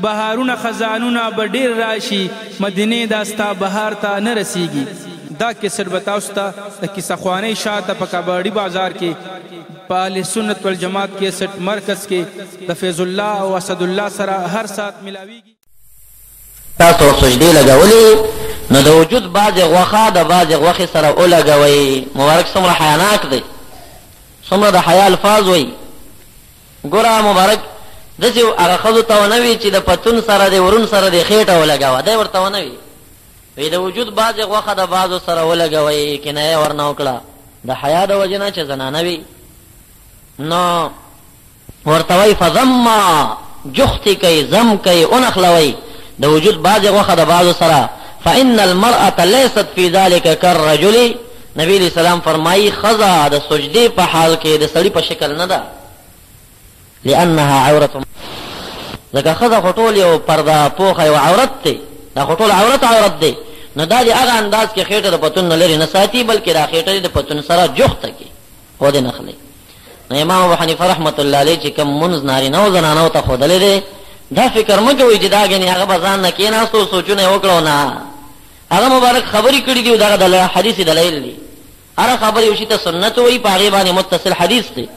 بهارونه خزانونه به ډېر راشي مدینې دا ستا بهار ته نه رسیږي دا کیسټ به تاسو ته د کیسه خوانۍ شاته په کباړي بازار کې په اهل سنت والجماعت کیسټ مرکز کې د فیض الله او اسد الله سره هر سات ملاویږي.
تاسو سجدي لګولې نو د وجود بعض غوخه د بعض غوخه سره ولګوي. مبارک څومره حیاناک دی، څومره د حیا الفاظ وي. ګوره مبارک داسې هغه ښځو ته ونه وي چې د پتون سره د ورون سره د خېټه ولګوه، دی ورته ونه وي وی د وجود بعض غوخه د بعضو سره ولګوي. کنایه ورنه وکړه د حیا د وجې نه چې زنانه وي نو ورته وایي فضما جختی کوي زم کوي اونخلوي د وجود بعض غوخه د بعضو سره. فإن المرأة ليست في ذلك كالرجل. نبی علیہ السلام فرمایي ښځه د سجدې په حال کې د سړي په شکل نه ده، لأنها عورة. ځکه ښځه خو ټول یو پرده پوخه یو عورت دی، دا خو ټول عورت دی. نو دا د هغه انداز کې خېټه د پتون نه لرې نه ساتي، بلکې دا خېټه د پتون سره جوخته کې او د نخلي. نو امام ابو حنیفه رحمت الله علیه چې کوم منځ نارینه او زنانه ته ښودلی دی، دا فکر مه کوئ چې دا ګنې هغه به ځان نه کېناستو سوچونه یې وکړو. نه، هغه مبارک خبرې کړي دي، دغه د حدیث دلایل دي. هر خبر یو شي ته سنت وایي، په هغې باندې متصل حدیث دی.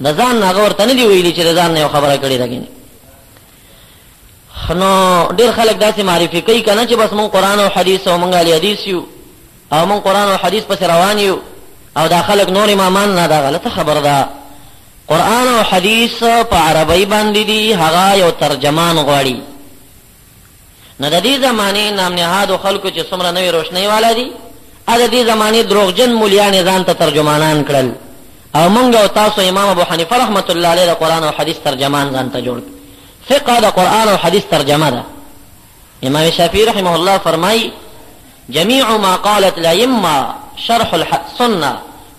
د ځان نه هغه ورته نه دي ویلي چې د ځان نه یو خبره کړې ده. ګنې نو ډېر خلک داسې معرفي کوي که نه چې بس مونږ قرآن او حدیث او مونږ اهل حدیث یو او مونږ قرآن او حدیث پسې روان یو او دا خلک نور امامان نه. دا غلطه خبر ده. قرآن او حدیث په عربی باندې دي، هغه یو ترجمان غواړي. نو د دې زمانې نام نهادو خلکو چې څومره نوې روشنۍ والا دي، د دې زمانې دروغجن مولیانې ځان ته ترجمانان کړل او مونږ او تاسو امام ابو حنیفه رحمت الله علیه د قرآن او حدیث ترجمان ځان ته جوړ. فقه د قرآن او حدیث ترجمه ده. امام شافعي رحمه الله فرمایي جميع ما قالت الائمه شرح السنه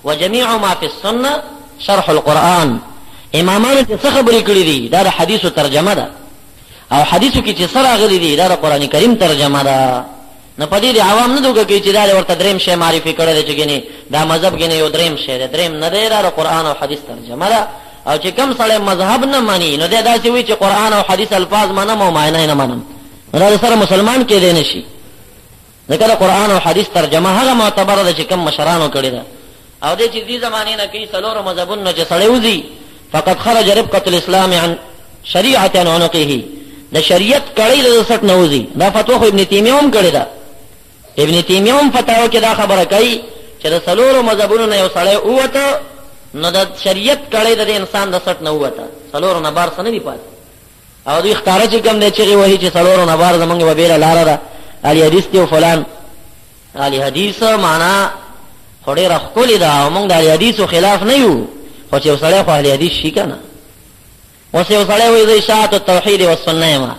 وجميع ما في السنه شرح القرآن. امامانو چې څه خبرې کړي دي دا د حدیثو ترجمه ده، او حدیثو کې چې څه راغلي دي دا د قرآن کریم ترجمه ده. نه په دې عوام نه دوکه کوي چې دا ورته دریم شی معرفي کړی دی چې ګنې دا مذهب ګنې یو دریم شی دی. دریم نه دی، دا د قرآن او حدیث ترجمه ده. او چې کوم سړی مذهب نه مني نو دی داسې وایي چې قرآن او حدیث الفاظ منم او معنی نه منم، نو دا سره مسلمان کېدی نه شي. ځکه د قرآن او حدیث ترجمه هغه معتبره ده چې کوم مشرانو کړې ده. او دې چې دې زمانې نه کوي څلورو مذهبونو چې سړی وځي فقط خرج ربقة الاسلام عن شریعة عن عنقه. د شریعت کړۍ د سټ نه وځي. دا فتوا خو ابن تیمیه هم کړې ده. ابن تیمیه هم فتاوا کې دا خبره کوي چې د څلورو مذهبونو نه یو سړی ووته نو د شریعت کړۍ د انسان د سټ نه ووته، څلورو نه بار څه نه دي پاتې. او دوی ښکاره چې کوم دی چغې وهي چې څلورو نه بار زمونږ به بېله لاره ده، اهل حدیث دی او فلان. اهل حدیث معنا خو ډېره ښکلې ده او موږ د اهل حدیثو خلاف نه یو، خو چې یو سړی خو اهل حدیث شي که نه. اوس یو سړی وایي زه اشاعة التوحید والسنه یم،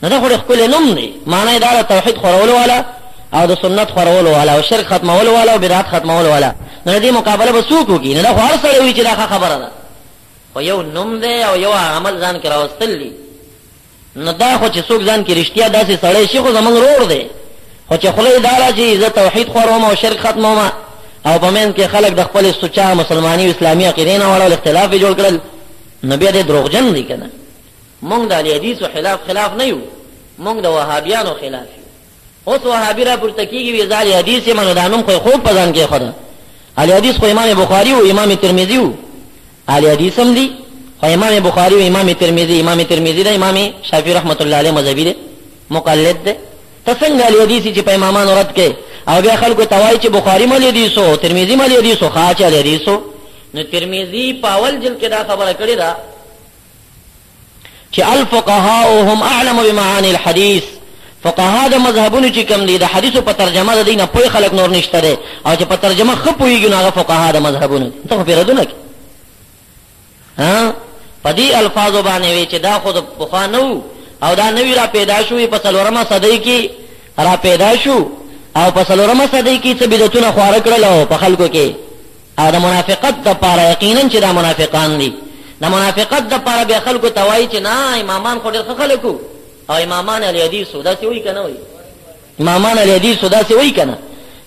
نو دا خو ډېر ښکلی نوم دی. معنا یې دا د توحید خورولو والا او د سنت خورولو والا او شرک ختمولو والا او بدعت ختمولو والا. نو دې مقابله به څوک وکړي؟ نو دا خو هر سړی وایي چې دا ښه خبره ده، خو یو نوم دی او یو عمل ځان کې راوستل دي. نو دا خو چې څوک ځان کې رښتیا داسې سړی شي خو زمونږ رور دی، خو چې خوله یې دا ده چې زه توحید خوروم او شرک ختموم او په منځ کې خلک د خپلې سوچا مسلماني او اسلامي عقیدې نه واړول، اختلاف یې جوړ کړل، نو بیا دې دروغجن دی که نه. مونږ د اهل حدیثو خلاف نه یو، مونږ د وهابیانو خلاف یو. اوس وهابي را پورته کېږي وایي زه اهل حدیث یم، نو دا نوم خو یې خوب په ځان کېښوده. اهل حدیث خو امام بخاري و امام ترمذي و، اهل حدیث هم دي خو امام بخاري و امام ترمذي ده امام شافعي رحمت الله علیه مذهبي ده، مقلد ده. ته څنګه اهل حدیث چې په امامانو رد کې او بیا خلکو ته وایي چې بخاري مل حدیثو ترمذي مل حدیثو ښه چې اهل حدیثو. نو ترمذي په اول جلد کې دا خبره کړې ده چې الفقهاء هم اعلم بمعاني الحديث. فقها د مذهبونو چې کوم دي د حدیثو په ترجمه د دینه پوی خلک نور نشته دی، او چې په ترجمه ښه پوهېږي نو هغه فقها د مذهبونو دي. ته خو پیرودونه کې په دې الفاظو باندې وایي چې دا خو د پخوا نه وو او دا نوی را پیدا شوې په څلورمه صدۍ کې را پیدا شو او په څلورمه صدۍ کې څه بدعتونه خواره کړل او په خلکو کې. او د منافقت دپاره یقینا چې دا منافقان دي، د منافقت دپاره بیا خلکو ته وایي چې نه امامان خو ډېر ښه خلک وو او امامان اهل حدیثو. داسې وایي که نه وایي؟ امامان اهل حدیثو داسې وایي که نه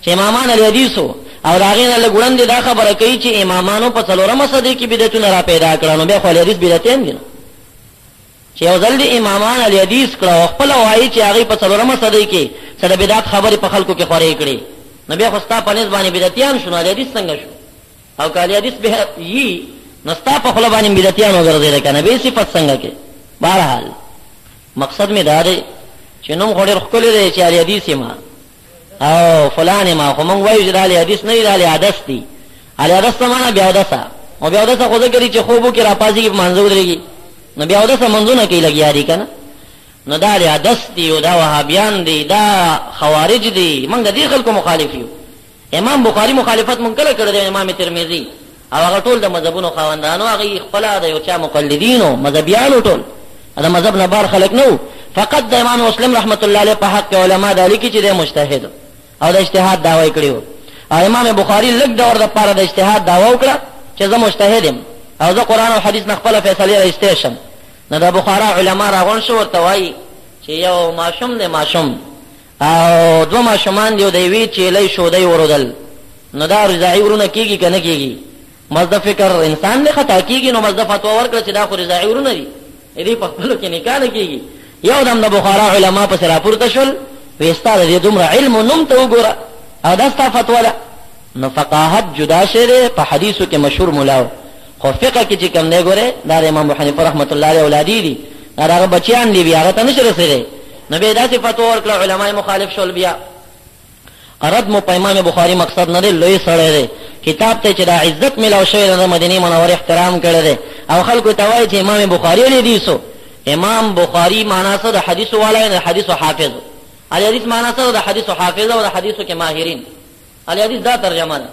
چې امامان اهل حدیثو. او د هغې نه لږ وړاندې دا خبره کوي چې امامانو په څلورمه صدۍ کې بدعتونه را پیدا کړه، نو بیا خو اهل حدیث بدعتیان دي نه. چې یو ځل د امامان اهل حدیث کړه او خپله وایي چې هغې په څلورمه صدۍ کې څه د بدعت خبرې په خلکو کې خورې کړې، نو بیا خو ستا په نسبت باندې بدعتیان شو، نو اهل حدیث څنګه شو؟ او که اهل حدیث به یي نو ستا په خوله باندې بدعتیان وګرځېده که نه، بې صفت څنګه کې؟ بهرحال مقصد مې دا دی چې نوم خو ډېر ښکلی دی چې اهل حدیث یم او فلان یم، خو موږ وایو چې دا اهل حدیث نه دي، دا اهل حدث دي. اهل حدث څه معنا؟ بې اودسه. او بې اودسه خو ځکه دي چې خوب وکړي راپاڅېږي په مانځه ودرېږي، نو بې اودسه منځونه کوي لګیا دي که نه؟ نو دا اهل حدث دي او دا وهابیان دي، دا خوارج دي. موږ د دې خلکو مخالف یو. امام بخاري مخالفت مونږ کله کړی دی، امام ترمذي او هغه ټول د مذهبونو خاوندانو، هغه خپله د یو چا مقلدینو مذهبیانو، ټول د مذهب نه بار خلک نه، فقط د امام مسلم رحمت الله علیه په حق علما دا لیکي چې د مجتهد او د اجتهاد دعوی کړی و. او امام بخاري لږ دور د پاره د اجتهاد دعوا وکړه چې زه مجتهد یم او زه قرآن او حدیث نه خپله فیصلې رایستی شم. نو د بخارا علما راغونډ شو، ورته وایي چې یو ماشوم دی، ماشوم او دو ماشومان دی او د یوې چیلۍ شودی ورودل، نو دا رضاعي ورونه کېږي که نه کېږي؟ مزد فکر انسان دی خطا کېږي، نو مزد فتوا ورکړه چې دا خو رضاعي ورونه دي، دې په خپلو کې نکاح نه کېږي. یو دم د بخارا علما پسې راپورته شول، وایي ستا د دې دومره علم و نوم ته وګوره او دا ستا فتوا ده. نو فقاهت جدا شی دی، په حدیثو کې مشهور ملا و، خو فقه کې چې کوم دی ګورې دا د امام ابو حنیفه رحمت الله علیه اولادي دي، دا د هغه بچیان دي، بیا هغه ته نشي رسېدی. نو بیا داسې فتوا ورکړه، علمای مخالف شول. بیا رد مو په امام بخاري مقصد نه دی، لوی سړی دی، کتاب ته چې دا عزت میلاو شوی د مدینې منورې احترام کړی دی، او خلکو ته وایي چې امام بخاري اهل حدیثو. امام بخاري معنا څه؟ د حدیثو والا، د حدیثو حافظ. اهل حدیث معنا څه؟ د حدیثو حافظ او د حدیثو کې ماهرین. اهل حدیث دا ترجمه ده.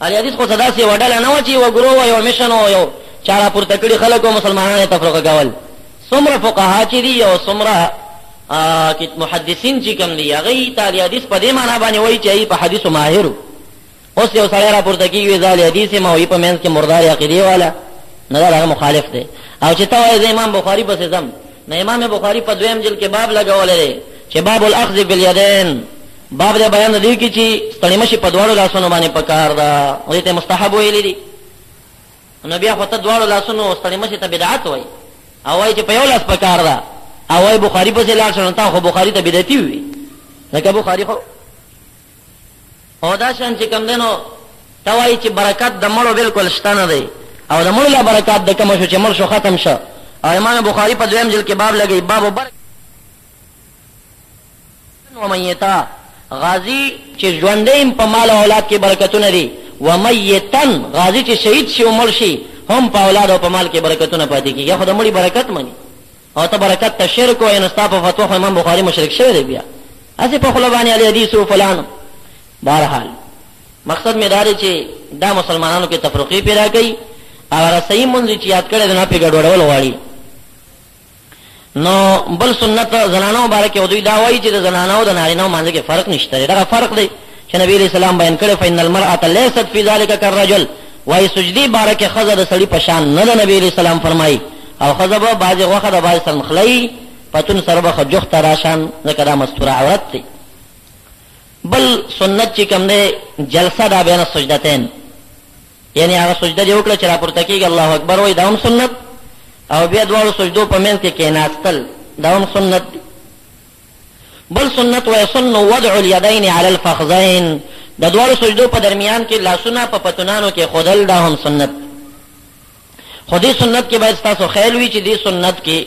اهل حدیث خو داسې یوه ډله نه وه چې یوه ګروه یو میشن او یو چا راپورته کړي خلک او مسلمانان یې تفرقه کول. څومره فقها چې دي او څومره محدثین چې کوم دي، هغوی ته اهل حدیث په دې معنا باندې وایي چې هغوی په حدیثو ماهر وو. اوس یو سړی راپورته کېږي زه اهل حدیث یم او هغوی په منځ کې مردارې عقیدې والا، نو دا د هغه مخالف دی. او چې ته وایې زه امام بخاري پسې ځم، نو امام بخاري په 2م جلد کې باب لګولی دی چې باب الاخذ بالیدین، باب د بیان دی کې چې ستړي مشي په دواړو لاسونو باندې پکار ده، دې ته مستحب ویلي دي. نو بیا خو ته دواړو لاسونو ستړي مشي ته بدعت وایي او وایي چې په یو لاس پکار ده، او وایي بخاري پسې لاړ شه، نو تا خو بخاري ته بدعتي وي، ځکه بخاري خو او دا شان چې کوم دی نو ته وایي چې برکت د مړو بلکل شته نه دی، او د مړو لا برکات د کومه شو چې مړ شو ختم شه. او امام بخاري په 2م جلد کې باب لګوي، باب برکت ومیتا، غازی چې ژوندی په مال او اولاد کې برکتونه دي، ومیتن غازی چې شهید شي او مړ شي هم په اولاد او په مال کې برکتونه پاتې کېږي. خو د مړي برکت مني او ته برکت ته شرک وایې، نو ستا په فتوا خو امام بخاري مشرک شوی دی. بیا هسې په خوله باندې اهل حدیث و فلانو. بهرحال مقصد مې دا دی چې دا مسلمانانو کې تفرقې پیدا کوي، او هغه صحیح مونځ چې یاد کړی دی نو پرې ګډوډول غواړي. نو بل سنت زنانو مبارک او دوی دا وایي چې د زنانو د نارینهو منځ کې فرق نشته دی. دغه فرق دی چې نبی علیہ السلام بیان کړی، فإن المرأة ليست في ذلك كالرجل، وایي سجدي بارکه ښځه د سړي په شان نه ده، نبی علیہ السلام فرمایي، او ښځه به بعضې غوښه د بعضې سره مخلوي، پتون سره به ښه جوخته راشان، ځکه دا مستوره عورت دی. بل سنت چې کوم دی جلسه دا بین السجدتین، یعنی هغه سجده دې وکړه چې راپورته کېږي الله اکبر وایي، دا هم سنت. او بیا دواړو سجدو په منځ کې کېناستل، دا هم سنت دی. بل سنت ویسن وضع الیدین علی الفخذین، د دواړو سجدو په درمیان کې لاسونه په پتونانو کې خودل، دا هم سنت. خو دې سنت کې باید ستاسو خیال وي چې دې سنت کې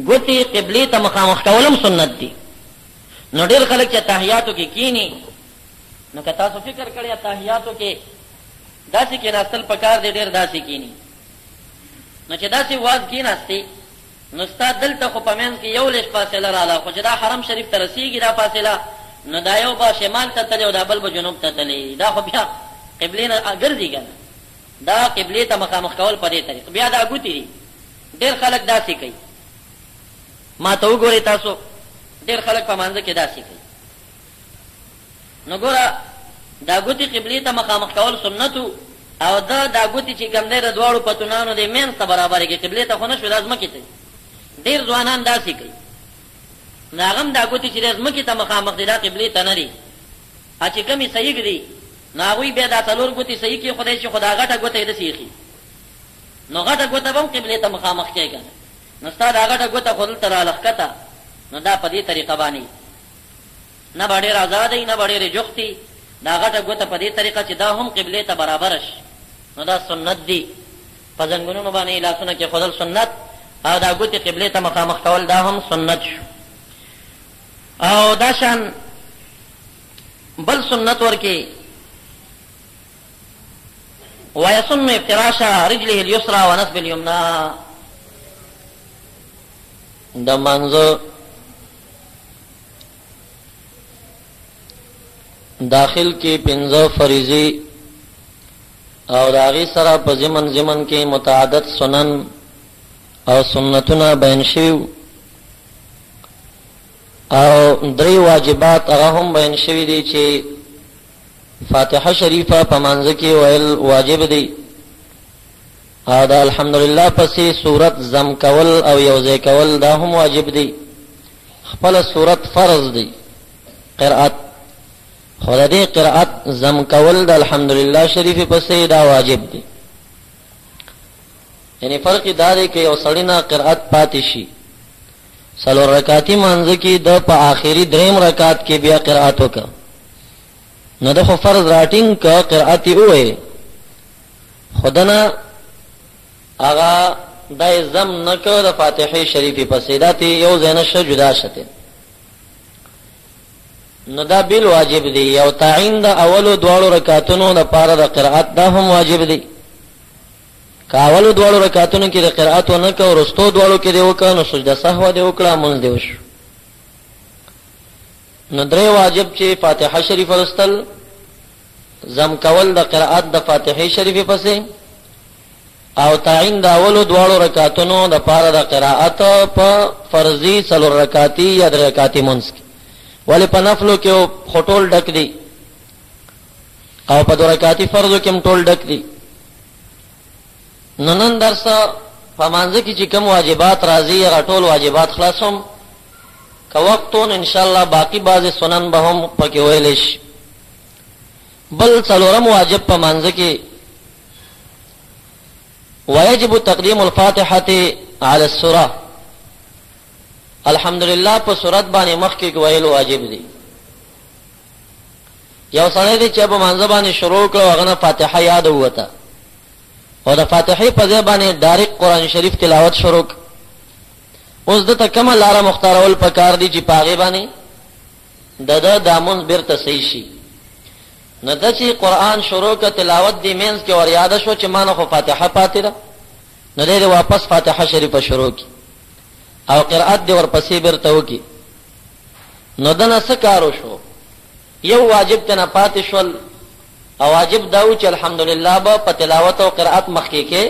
ګوتې قبلې ته مخامخ کول هم سنت دي. نو ډېر خلک چې تحیاتو کې کینی، نو که تاسو فکر کړی تحیاتو کې داسې کېناستل پکار دی، ډېر داسې کینی، نو چې داسې واز کېناستې نو ستا دلته خو په منځ کې یو لږ فاصله راله، خو چې دا حرم شریف ته رسېږي دا فاصله، نو دا یو به شمال ته تللی او دا بل به جنوب ته تللی، دا خو بیا قبلې نه ګرځي که نه، دا قبلې ته مخامخ کول په دې طریقه. بیا دا ګوتې دي، ډېر خلک داسې کوي، ما ته وګورئ تاسو ډېر خلک په مانځه کې داسې کوي. نو ګوره دا ګوتې قبلې ته مخامخ کول سنتو، او دا ګوتې چې کوم دی د دواړو پتونانو د منځ ته برابرې کې، قبلې ته خو نه شو، دا ځمکې ته. ډېر ځوانان داسې کوي، نو هغه هم دا ګوتې چې د ځمکې ته مخامخ دي دا قبلې ته نه دي، چې کومې صحیح دي نو هغوی بیا دا څلور ګوتې صحیح کړي، خدای چې خو دا غټه ګوته یې داسې ایښي، نو غټه ګوته به هم قبلې ته مخامخ کړې که نه، نو ستا دا غټه ګوته خو دلته رالښکته، نو دا په دې طریقه باندې نه به ډېر ازادی، نه به ډېرې جوختې،
دا غټه ګوته په دې طریقه چې دا هم قبله ته برابر شي، نو دا سنت دی. په زنګونونو باندې لاسونه کې خودل سنت، او دا ګوتې قبله ته مخامخ کول دا هم سنت شو. او دا شان بل سنت ورکی ويسن افتراش رجله اليسرى ونصب اليمنى.
د منځ داخل کې پنځه فریضې او د هغې سره په ضمن کې متعدد سنن او سنتونه بیان شوي او 3 واجبات هغه هم بیان شوي دي چې فاتحه شریفه په منځ کې ویل واجب دی، او دا الحمدلله پسې سورت ضم کول او یوځای کول دا هم واجب دی. خپل سورت فرض دی قرأت، خو د دې قرأت ضم کول د الحمدلله شریفه پسې دا واجب دی. یعنی فرق دا دی چې یو سړی نه قرأت پاتې شي، څلور رکعاتي منځ کې د په آخري 3 رکعات کې بیا قرأت وکړه، نو د خو فرض راټینګ کا قرأت یې ووایي، خدانه هغه دا ضم نه کړه د فاتحه شریفه پسې، دا ته یو ځای نه شه جدا شته، نو دا بیل واجب دی. او تعین د اولو 2 رکعاتونو د پاره د قرأت دا هم واجب دی. که اولو 2 رکعاتونو کې د قرأت ونه کړه او رستو 2 کې دی وکړه نو سجده سهو دی وکړه، مونږ دی وشو. نو 3 واجب چې فاتحه شریفه لوستل، ضم کول د قرأت د فاتحه شریفه پسې، او تعین د اولو 2 رکعاتونو د پاره د قرأت په فرضي 4 رکعاتي یا 3 رکعاتي مونږ کې، ولی په نفلو کې خټول ډک دی او په 2 رکعاتي فرضو کې هم ټول ډک دی. نن درس په مانځ کې چې کوم واجبات راځي هغه ټول واجبات خلاصوم، که وختون ان شاء الله باقی بعض سنن به هم پکې ویل شي. بل څلورم واجب په مانځ کې ويجب تقديم الفاتحه على السوره. الحمدلله په سورت باندې مخ کې ویل واجب دی. یو سړی دی چې په مانځ باندې شروع کړو هغه نه فاتحه یاد وته، او د فاتحه په ځای باندې ډایرکټ قران شریف تلاوت شروع، اوس دته کومه لاره مختارول پکار دي چې پاغه باندې د دامن بیرته صحیح شي. نو د چې قران شروع ک تلاوت دی مینس کې ور یاد شو چې مانه خو فاتحه پاتې ده، نو دې واپس فاتحه شریفه شروع کی او قرأت دی ورپسې بیرته وکي، نو دنه څه کارو شو؟ یو واجب ته نه پاتې شول، او واجب داو چې الحمدلله با په تلاوت او قرأت مخکې کې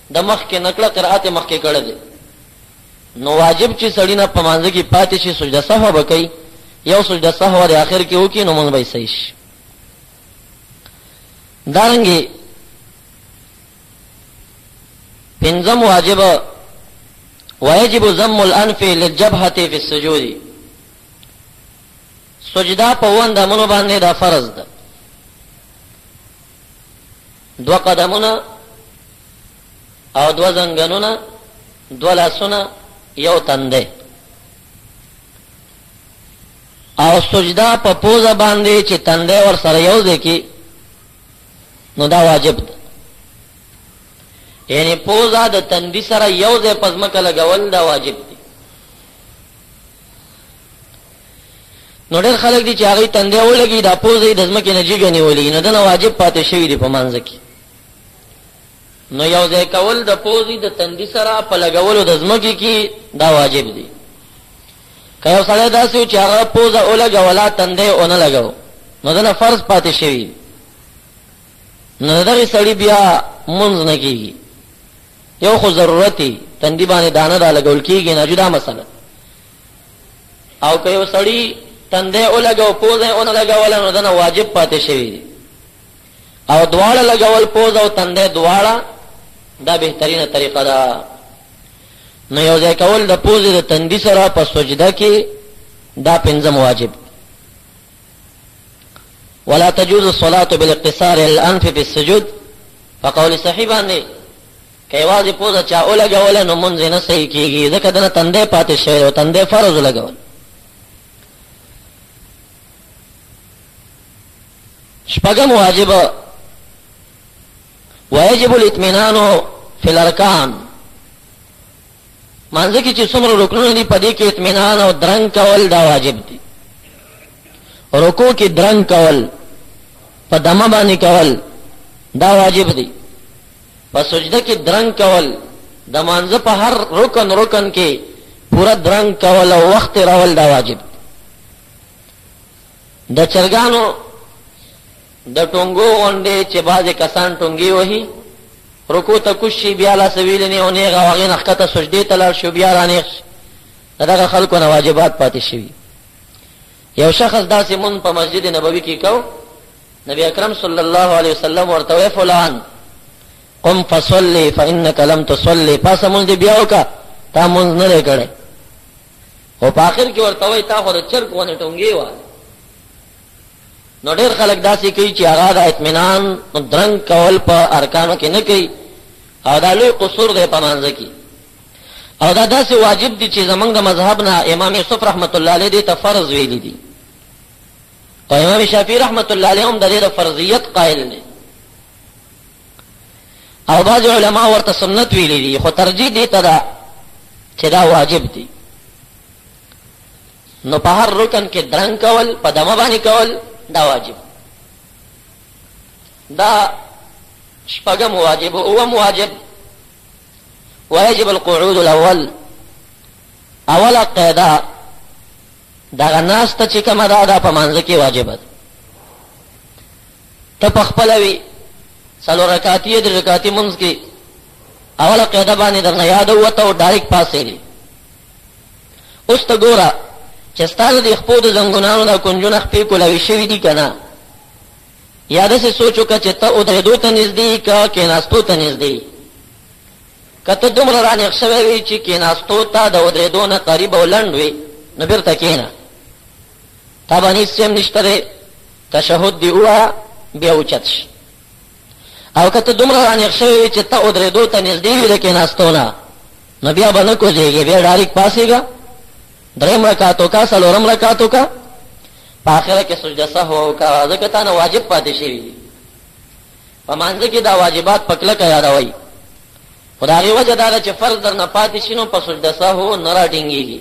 د مخکې نکړه قرأت مخکې کړه دي، نو واجب چې سړی نه په مانځ کې پاتې شي سجده سهو وکي، یو سجده سهو د اخر کې وکي نو مونږ به صحیح شي. دارنګي پنځم واجب ويجب ضم الانف للجبهه في السجود. سجدا په وند منو باندې دا فرض ده، 2 قدمونه او 2 زنګنونه، 2 لاسونه، یو تنده، او سجدا په پوزه باندې چې تنده ور سره یو ځکه نو دا واجب ده. یعنی پوزا د تندی سره یو ځای پزمکه لګول دا واجب دی. نو ډېر خلک دي چې هغه تندې ولګي دا پوزې د ځمکې نه جګنی ولي، نو دا واجب پاتې شوی دی په مانځ کې. نو یو ځای کول د پوزې د تندی سره په لګولو د ځمکې کې دا واجب دی. که یو سړی داسې چې هغه پوزه ولګوله تندې ونه لګاو نو دا فرض پاتې شوی دی، نو دغه سړی بیا مونځ نه کیږي. یو خو ضرورتي تندی باندې دانه دا لګول کیږي نه جدا مسله، او که یو سړی تندې ولګاو پوزه اون لګول نو دا واجب پاتې شوی دی، او دواړه لګول پوزه او تندې دواړه دا بهترینه طریقه ده. نو یو ځای کول د پوزې د تندی سره په سجده کې دا پنځم واجب. ولا تجوز الصلاة بالاقتصار الانف في السجود. فقول صاحب باندې کایواز پوزه چا ولګول نو مونږ نه صحیح کیږي، ځکه دنه تندې پاتې شوی او تندې فرض لګول.
شپږم واجب واجب الاطمینان فی الارکان، مانځه کې چې څومره رکنونه دي په دې کې اطمینان او درنګ کول دا واجب دي. رکوع کې درنګ کول، په دمه باندې کول دا واجب دي. په سجده کې درنګ کول، د مانځه په هر رکن کې پورا درنګ کول او وخت راول دا واجب دي. د چرګانو د ټونګو غونډې چې بعضې کسان ټونګې وهي، رکوع ته کوز شي، بیا لاس ویلې او نیغ او هغې نه ښکته سجدې ته لاړ شو، بیا رانیغ شي. د دغه خلکو نه واجبات پاتې شوي. یو شخص داسې مونځ په مسجد نبوي کې کو، نبی اکرم صلی الله علیه وسلم ورته وی فلان قم فصلی فانک لم تصلی، پاسه مونځ دې بیا وکړه، تا مونځ نه دی کړی. خو په آخر کې ورته وی تا خو د چرګ غونې ټونګې وه. نو ډېر خلک داسې کوي چې هغه د اطمینان درنګ کول په ارکانو کې نه کوي، او دا لوی قصور دی په مانځه کې. او دا داسې واجب دي چې زمونږ د مذهب نه امام یوسف رحمت الله علیه دې ته فرض ویلي دي، او امام شافعي رحمت الله علیه هم د دې د فرضیت قائل دی، او بعض علما ورته سنت ویلي دي، خو ترجیح دې ته ده چې دا واجب دي. نو په هر رکن کې درنګ کول، په دمه باندې کول دا واجب. دا شپږم واجب. اوم واجب واجب القعود الاول، اوله قاعده دغه ناسته چې کومه ده دا په مانځه کې واجب ده. ته په خپله وي څلور رکعتي یا درې رکعتي مونځ کې اوله قاعده باندې درنه یاد ووته او ډایرکټ پاسېږي. اوس ته ګوره چې ستا د خپو د زنګونانو دا کنجونه خپې کولاوي شوي دي که نه، یا داسې سوچ وکړه چې ته ودرېدو ته نږدې که کېناستو ته نږدې. که ته دومره رانیغ شوی وي چې کېناستو ته د ودرېدو نه قریب او لنډ وي، نو بېرته کېنه، تا باندې هېڅ ټیم نشته دی، تشهد دې ووایه بیا اوچت شي. او که ته دومره رانیغ شوی وي چې ته ودرېدو ته نږدې وي د کېناستو نه، نو بیا به نه کوزېږې، بیا ډایرکټ پاسېږه، دریم رکعت وکړه، څلورم رکعت وکړه، په آخره کې سجده سهو وکړه، ځکه تا نه واجب پاتې شوي دي. په مانځه کې دا واجبات په کلکه یادوئ. خو د هغې وجه دا ده چې فرض در نه پاتې شي نو په سجده سهو نه راټینګېږي.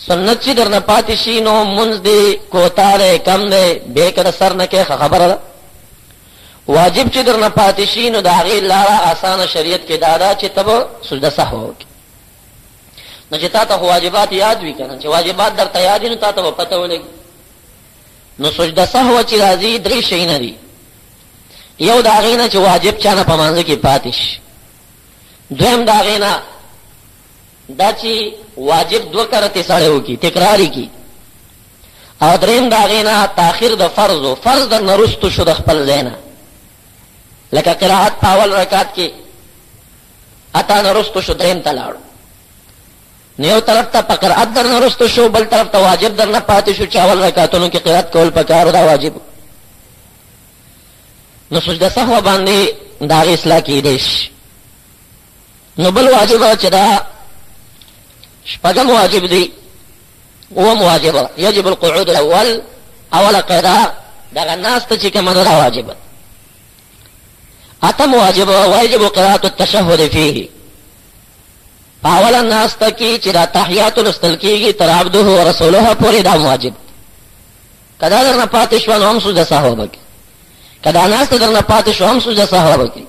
سنت چې در نه پاتې شي نو مونځ دی کوتا دی کم دی، بې که د سر نه کې خبره ده. واجب چې در نه پاتې شي نو د هغې لاره اسانه شریعت کې دا ده چې ته به سجده سهو وکړې. نو چې تا ته خو واجبات یاد وي که نه، چې واجبات در ته یاد وي نو تا ته به پته ولګي. نو سجده سهو چې راځي درې شیونه دي. یو د هغې نه چې واجب چا نه په مانځه کې پاتې شي. دویم د هغې نه دا چې واجب دوه کرتې سړی وکړي، تکرار یې کړي. او دریم د هغې نه تاخیر د فرضو، فرض در نه رستو شو د خپل ځای نه، لکه قرائت په اول رکعت کې اتا نه رستو شو، دریم ته لاړو، نو یو طرف ته په قرائت در نه رستو شو، بل طرف ته واجب در نه پاتې شو چې اول رکعتونو کې قرائت کول پکار دا واجب. نو سجده سهو باندې د هغې اصلاح کېدی شي. نو بل واجب چې دا شپږم واجب دی. اوم واجب یجب القعود الاول، اوله قاعده دغه ناسته چې کومه ده دا واجب. اتم واجب واجب قراءة التشهد فيه، په اوله ناسته کې چې دا تحیات لوستل کېږي تر عبده ورسوله پورې دا واجب. که دا درنه پاتې شوه نو هم سجده سهو وکړي، که دا ناسته درنه پاتې شوه هم سجده سهو وکړي.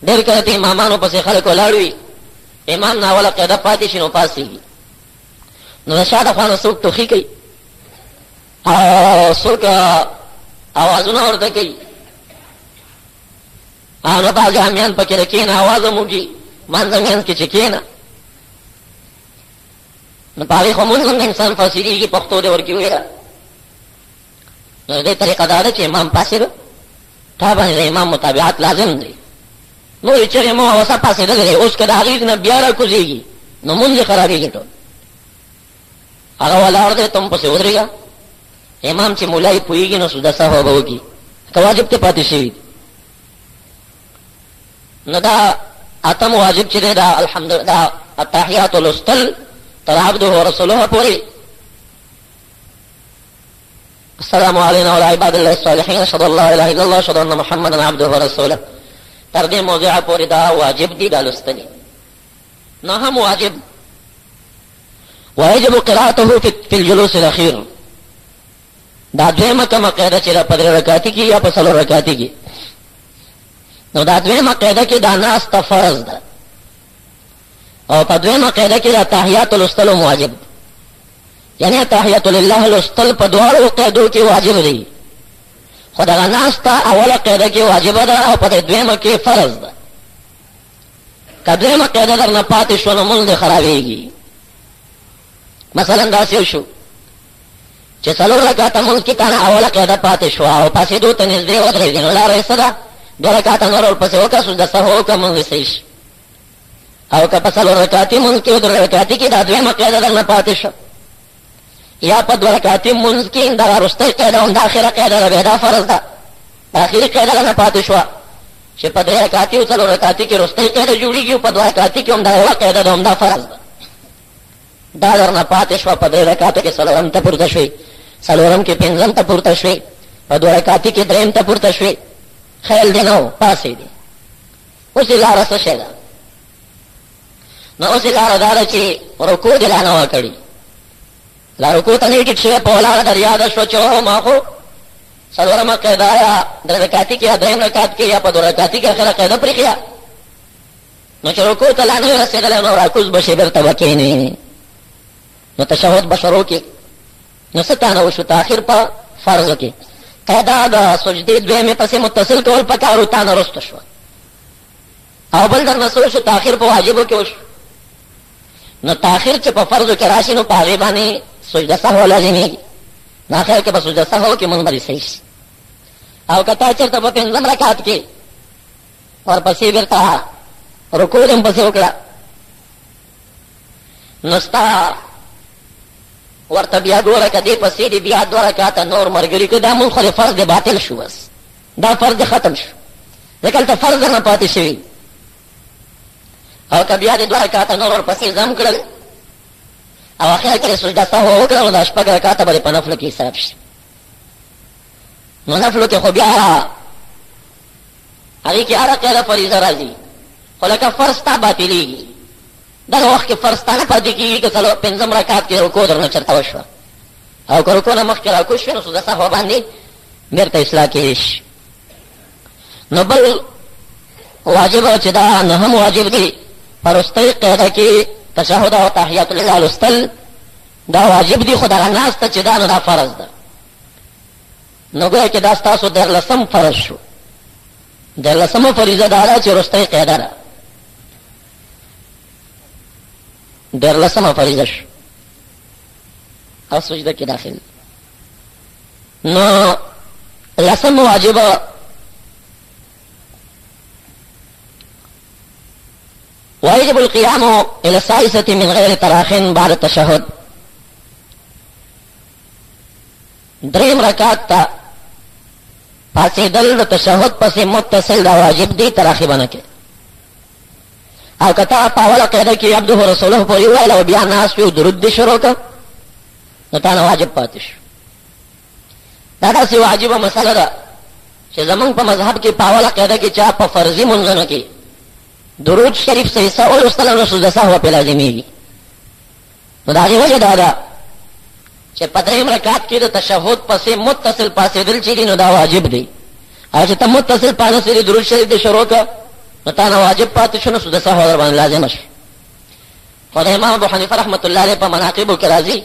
ډېر کله ته امامانو پسې خلک ولاړ وي، امام نه اوله قاعده پاتې شي نو پاسېږي، نو د شا د خوا نه څوک ټوخي کوي او څوک اوازونه ورته کوي، نو بعضې حامیان پکې د کښېنه اواز هم وکړي، مانځه منځ کې چې کښېنه، نو په هغې خو مونځ هم د انسان فاسدېږي، پښتو دې ورکې وویله. نو د دې طریقه دا ده چې امام پاسېده، تا باندې د امام متابعت لازم دی. نورې چغې مه وه، وسه پاسېدلی دی، اوس که د هغې نه بیا را کوزېږي نو مونځ یې خرابېږي ټول. هغه ولاړ دی، ته هم پسې ودرېږه، امام چې مولای پوهېږي نو سجده سهو به وکړي، که واجب ته پاتې شوي دي. نو دا اتم واجب چې دی دا الحمدلله دا التحیات لوستل تر عبده ورسوله پورې. السلام علینا وعلی عباد الله الصالحین اشهد ان لا اله الا الله اشهد ان محمدا عبده ورسوله. تر دې موضوع پورې دا واجب دي دا لوستل. نه هم واجب ويجب قراءته في الجلوس الاخير. دا دویمه کومه قاعده چې په 3 رکعات کې یا په 4 رکعات کې، نو دا دویمه قاعده کې دا ناسته فرض ده، او په دویمه قاعده کې دا تحیات لوستل واجب ده. یعنی تحیات لله لوستل په دواړو قاعدو کې واجب دي، خو دا ناسته اوله قاعده کې واجب ده او په دویمه کې فرض ده. که دویمه قاعده درنه پاتې شو نو مونږ خرابېږي. مثلا داسې وشو چې 4 رکعاته مونږ کې کنه اوله قاعده پاتې شو او پاسېدو ته نږدې ودرېږي، نو لاره یې څه ده؟ 2 رکعاته نور ورپسې وکړه، سجده سهو وکړه، مونږ صحیح شي. او که په 4 رکعاتې مونږ کې 2 رکعاتې کې دا دویمه قاعده درنه پاتې شو، یا په 2 رکعاتې مونږ کې دغه وروستۍ قاعده هم د اخره قاعده ده، بیا دا فرض ده. د اخري قاعده درنه پاتې شوه چې په 3 رکعاتې او 4 رکعاتې کې وروستۍ قاعده جوړېږي، او په 2 رکعاتې کې هم دا یوه قاعده ده، هم دا فرض ده. دا درنه پاتې شوه، په 3 رکعاتو کې 4م ته پورته شوې، 4م کې 5م ته پورته شوې، په 2 رکعاتې کې 3م ته پورته شوې، خیال دې نه و، پاسېدې. اوس یې لاره څه شی ده؟ نو اوس یې لاره دا ده چې رکوع دې لا نه وه کړې، لا رکوع ته نه یې ټیټ شوې، په ولاړه در یاده شوه چې ما خو 4مه قاعده یا 3 رکعاتې کې یا 3م رکعات کې یا په 2 رکعاتې کې اخره قاعده پرېښیه، نو چې رکوع ته لا نه وې رسېدلی نو راکوز به شي، بېرته به کښېنې، نو تشهد به شروع کړي. نو څه تانه وشو؟ تاخیر په فرض کې قاعده د سجدې دویمې پسې متصل کول پکار و، تانه رسته شوه. او بل درنه څه وشو؟ تاخیر په واجبو کې وشو. نو تاخیر چې په فرضو کې راشي نو په هغې باندې سجده سهو لازمېږي، نو اخر کې په سجده سهو کې مونږ به صحیح شي. او که تا چېرته په 5م رکعت کې ورپسې بېرته رکوع دې هم پسې وکړه، نو ستا ورته بیا 2 رکعتې پسې دي، بیا 2 رکعاته نور ملګري کړي، دا مونږ خو د فرض د باطل شو، بس دا فرض ختم شو، ځکه هلته فرض نه پاتې شوي. او که بیا د 2 رکعاته نور ورپسې ضم کړل او اخر کې سجده سهو وکړه، نو دا 6 رکعاته به په نفلو کې حساب شي. نو نفلو کې خو بیا هغې کې هره قاعده فریضه راځي، خو لکه فرض تا باطلېږي. دغه وخت کې فرض تا نه پاتې کېږي که 5م رکعت کې رکوع درنه چېرته وشوه، او که رکوع نه مخکې راکوز شوې نو سجده سهو باندې بېرته اصلاح کېدی شي. نو بل واجب چې دا 9م واجب دی، په وروستۍ قاعده کې تشهد او تحیات لله لوستل دا واجب دي، خو دغه ناسته چې دا نو دا فرض ده. نو ګویا کې دا ستاسو 14م فرض شو. 14مه فریضه دا ده چې وروستۍ قاعده ده، 14مه فریضه شو او سجده کې داخل. نو 10م واجب ويجب القيام إلى السادسة من غير تراخ بعد التشهد. 3 رکعات ته پاسېدل د تشهد پسې متصل دا واجب دی، تراخي به نه کې. او که تا په اوله قاعده کې عبده رسوله پورې وویل او بیا ناست وي او درود دې شروع کړه، نو تا نه واجب پاتې شو. دا داسې واجبه مسله ده چې زمونږ په مذهب کې په اوله قاعده کې چا په فرضي منځونو کې درود شریف صحیح سه ولوستل نو سجده سهو پې لازمېږي. نو د هغې وجه دا ده چې په 3م رکعت کې د تشهد پسې متصل پاسېدل چې دي نو دا واجب دی، او چې ته متصل پاسېدې درود شریف دې شروع کړه نو تا نه واجب پاتې شو، نو سجده سهو در باندې لازمه شو. خو د امام ابو حنیفه رحمت الله علیه په مناقبو کې راځي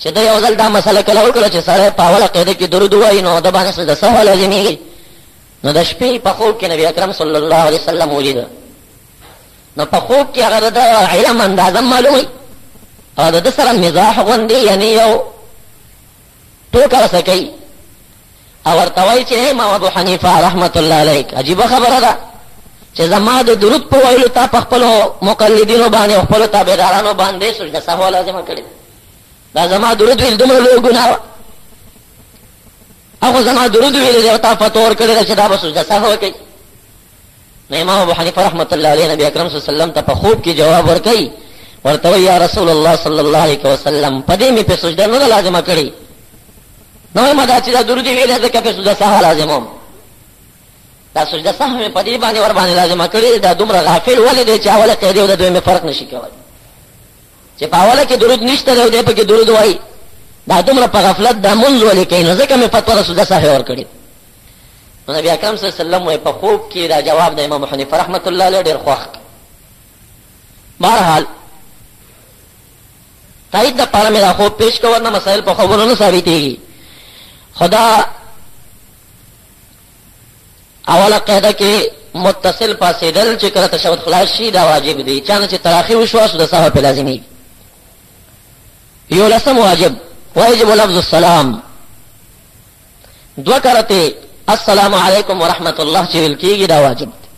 چې د یو ځل دا مسله کله وکړه چې سړی په اوله قاعده کې درود ووایي نو د باندې سجده سهو لازمېږي. نو د شپې په خوب کې نبي اکرم صلی الله علیه وسلم ولیده، نو په خوب کې هغه د علم اندازه معلوموي او د ده سره مزاح غوندې، یعنی یو ټوکه ورسه کوي او ورته وایي چې امام ابو حنیفه رحمت الله علیک عجیبه خبره ده چې زما د درود په ویلو تا په خپلو مقلدینو باندې او خپلو تابعدارانو باندې سجده سهو لازمه کړې، دا زما درود ویل دومره لوی ګناه وه، هغه زما درود ویل دی او تا فتوا ورکړې ده چې دا به سجده سهو کوي. نو امام ابو حنیفه رحمت الله علیه نبی اکرم صلی الله علیه وسلم ته په خوب کې جواب ورکوي، ورته وایي یا رسول الله صلی الله علیه وسلم په دې مې په سجده نه ده لازمه کړې، نو مدا چې دا درود ویل ځکه په سجده سهو لازموم دا سجده سهو په دې باندې ور باندې لازم کړی دا دومره غافل ولې دی چې اوله قاعده او د دویمه فرق نشي کولای چې په اوله کې درود نشته دی په کې درود وایي دا دومره په غفلت د منځ ولې کوي نو ځکه مې فتوا سجده سهو ور کړی نبی اکرم صلی الله علیه وسلم په خوب کې دا جواب د امام حنیفه رحمت الله علیه ډېر خوښ بهرحال تایید د پاره مې دا خوب پیش کوو نه مسائل په خبرو نه ثابتېږي خدا اوله قاعده کې متصل پاسېدل چې کله تشهود خلاص شي دا واجب دی چانه چې تراخی وشو سجده سهو په لازمي یو لسم واجب واجب لفظ السلام دو کرته السلام علیکم ورحمت الله چې ویل کېږي دا واجب دی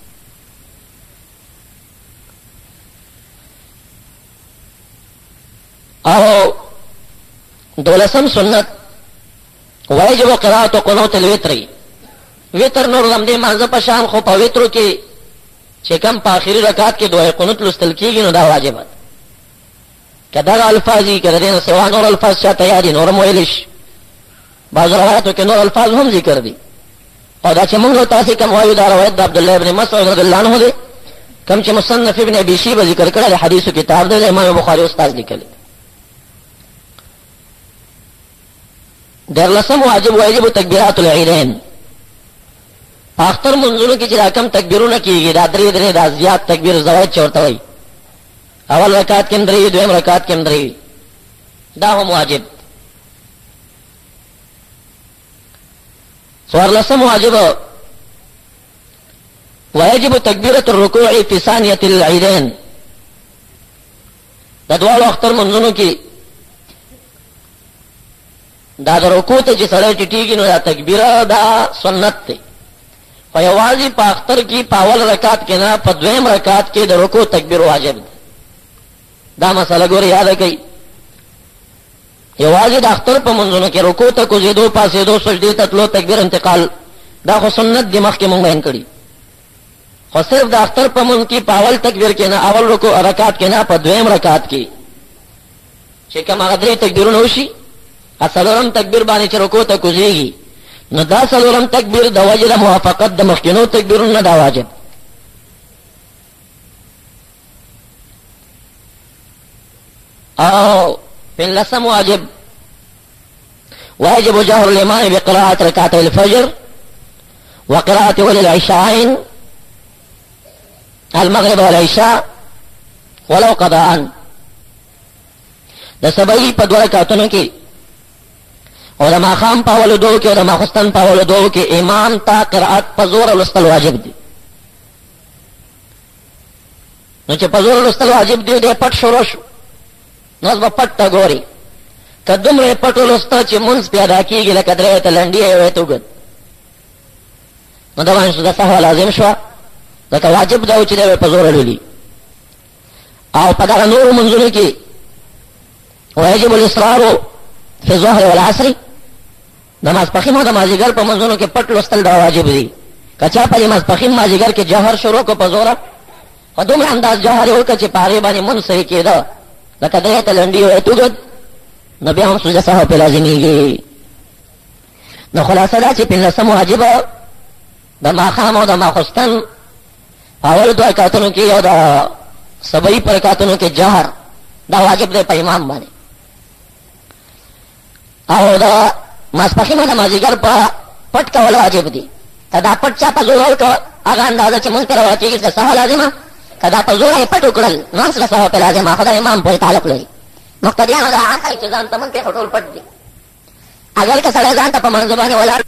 او دولسم سنت واجب قراءت قنوت الوتر وتر نور زم دې مازه په شام خو په وترو کې چې کم په اخري رکعات کې دعای قنوت لوستل کېږي نو دا واجب دی کدا الفاظي کړه دې سوا نور الفاظ چا تیاری نور مویلش بعض روایتو کې نور الفاظ هم ذکر دي او دا چې موږ تاسو کوم وایو دا روایت د عبد الله ابن مسعود رضی الله عنه دی کوم چې مصنف ابن ابي شيبه ذکر کړل حدیثو کتاب دی امام بخاری استاد لیکل در لسم واجب تکبیرات العیدین اختر منځونو کې چې راکم تکبیرونه کیږي دا درې دا زیات تکبیر زوایت چورته وي اول رکعت کې درې دویم رکعت کې درې دا هم واجب سوار لسم واجب تکبیرة الرکوع فی ثانیة العیدین دا دوالو اختر منځونو کې دا د رکوع ته چې سړی ټیټېږي نو دا تکبیره دا سنت دی خو یوازې په اختر کې په اول رکعت کې نه په دویم رکعت کې د رکوع تکبیر واجب دی دا مسله ګورې یاده کړئ یوازې د اختر په منځونو کې رکوع ته کوزېدو پاسېدو سجدې ته تلو تکبیر انتقال دا خو سنت دی مخکې مونږ بیان کړي خو صرف د اختر په منځ کې په اول تکبیر کې نه اول رکوع رکعت کې نه په دویم رکعت کې چې کوم هغه درې تکبیرونه وشي څلورم تکبیر باندې چې رکوع ته کوزېږي نو دا څلورم تکبیر د وجه د موافقت د مخکینو تکبیرونو نه دا واجب او پنځلسم واجب جهر الإمام بقراءة ركعتي الفجر وقراءة وللعشاءين المغرب والعشاء ولو قضاء د سبعی په دوه رکعتونو کې او د ماښام په اولو دوو کې او د ماخوستن په اولو دوو کې امام ته قرأت په زور لوستل واجب دي نو چې په زور لوستل واجب دي دی پټ شروع شو نو اوس به پټ ته ګوري که دومره پټ ولوسته چې مونځ پې ادا کېږي لکه درې ایته لنډي یو ایت اوږد نو د باندې سجده سهو لازم شوه ځکه واجب دا و چې دی په زور لولي او په دغه نورو منځونو کې واجب الاصرار فی الظهر والعصر د ماسپښین او د مازدیګر په منځونو کې پټ لوستل دا واجب دي که چا په دې ماسپښین مازدیګر کې جهر شروع کړو په زوره په دومره انداز جهر یې وکړه چې په هغې باندې مونځ صحیح کېده لکه درې ایته لنډي یو ایت اوږد نو بیا هم سجده سهو پې لازمېږي نو خلاصه دا چې پنځلسم واجب د ماښام او د ماخوستن اول دوه رکعتونو کې او د سبعي په رکعتونو کې جهر دا واجب دی په امام باندې او د ماسپښین او د مازدیګر په پټ کول واجب دي که دا پټ چا په زور ورکړه هغه اندازه چې مونځ پرې واقعېږي سجده سهو لازمه که دا په زوره یې پټ وکړل نو هم سجده سهو پرې لازمه خو د امام پورې تعلق لري مقتدیانو دا عام خلک چې ځان ته مونځ کوي خو ټول پټ دي اگر که سړی ځان ته په منځ باندې ولاړ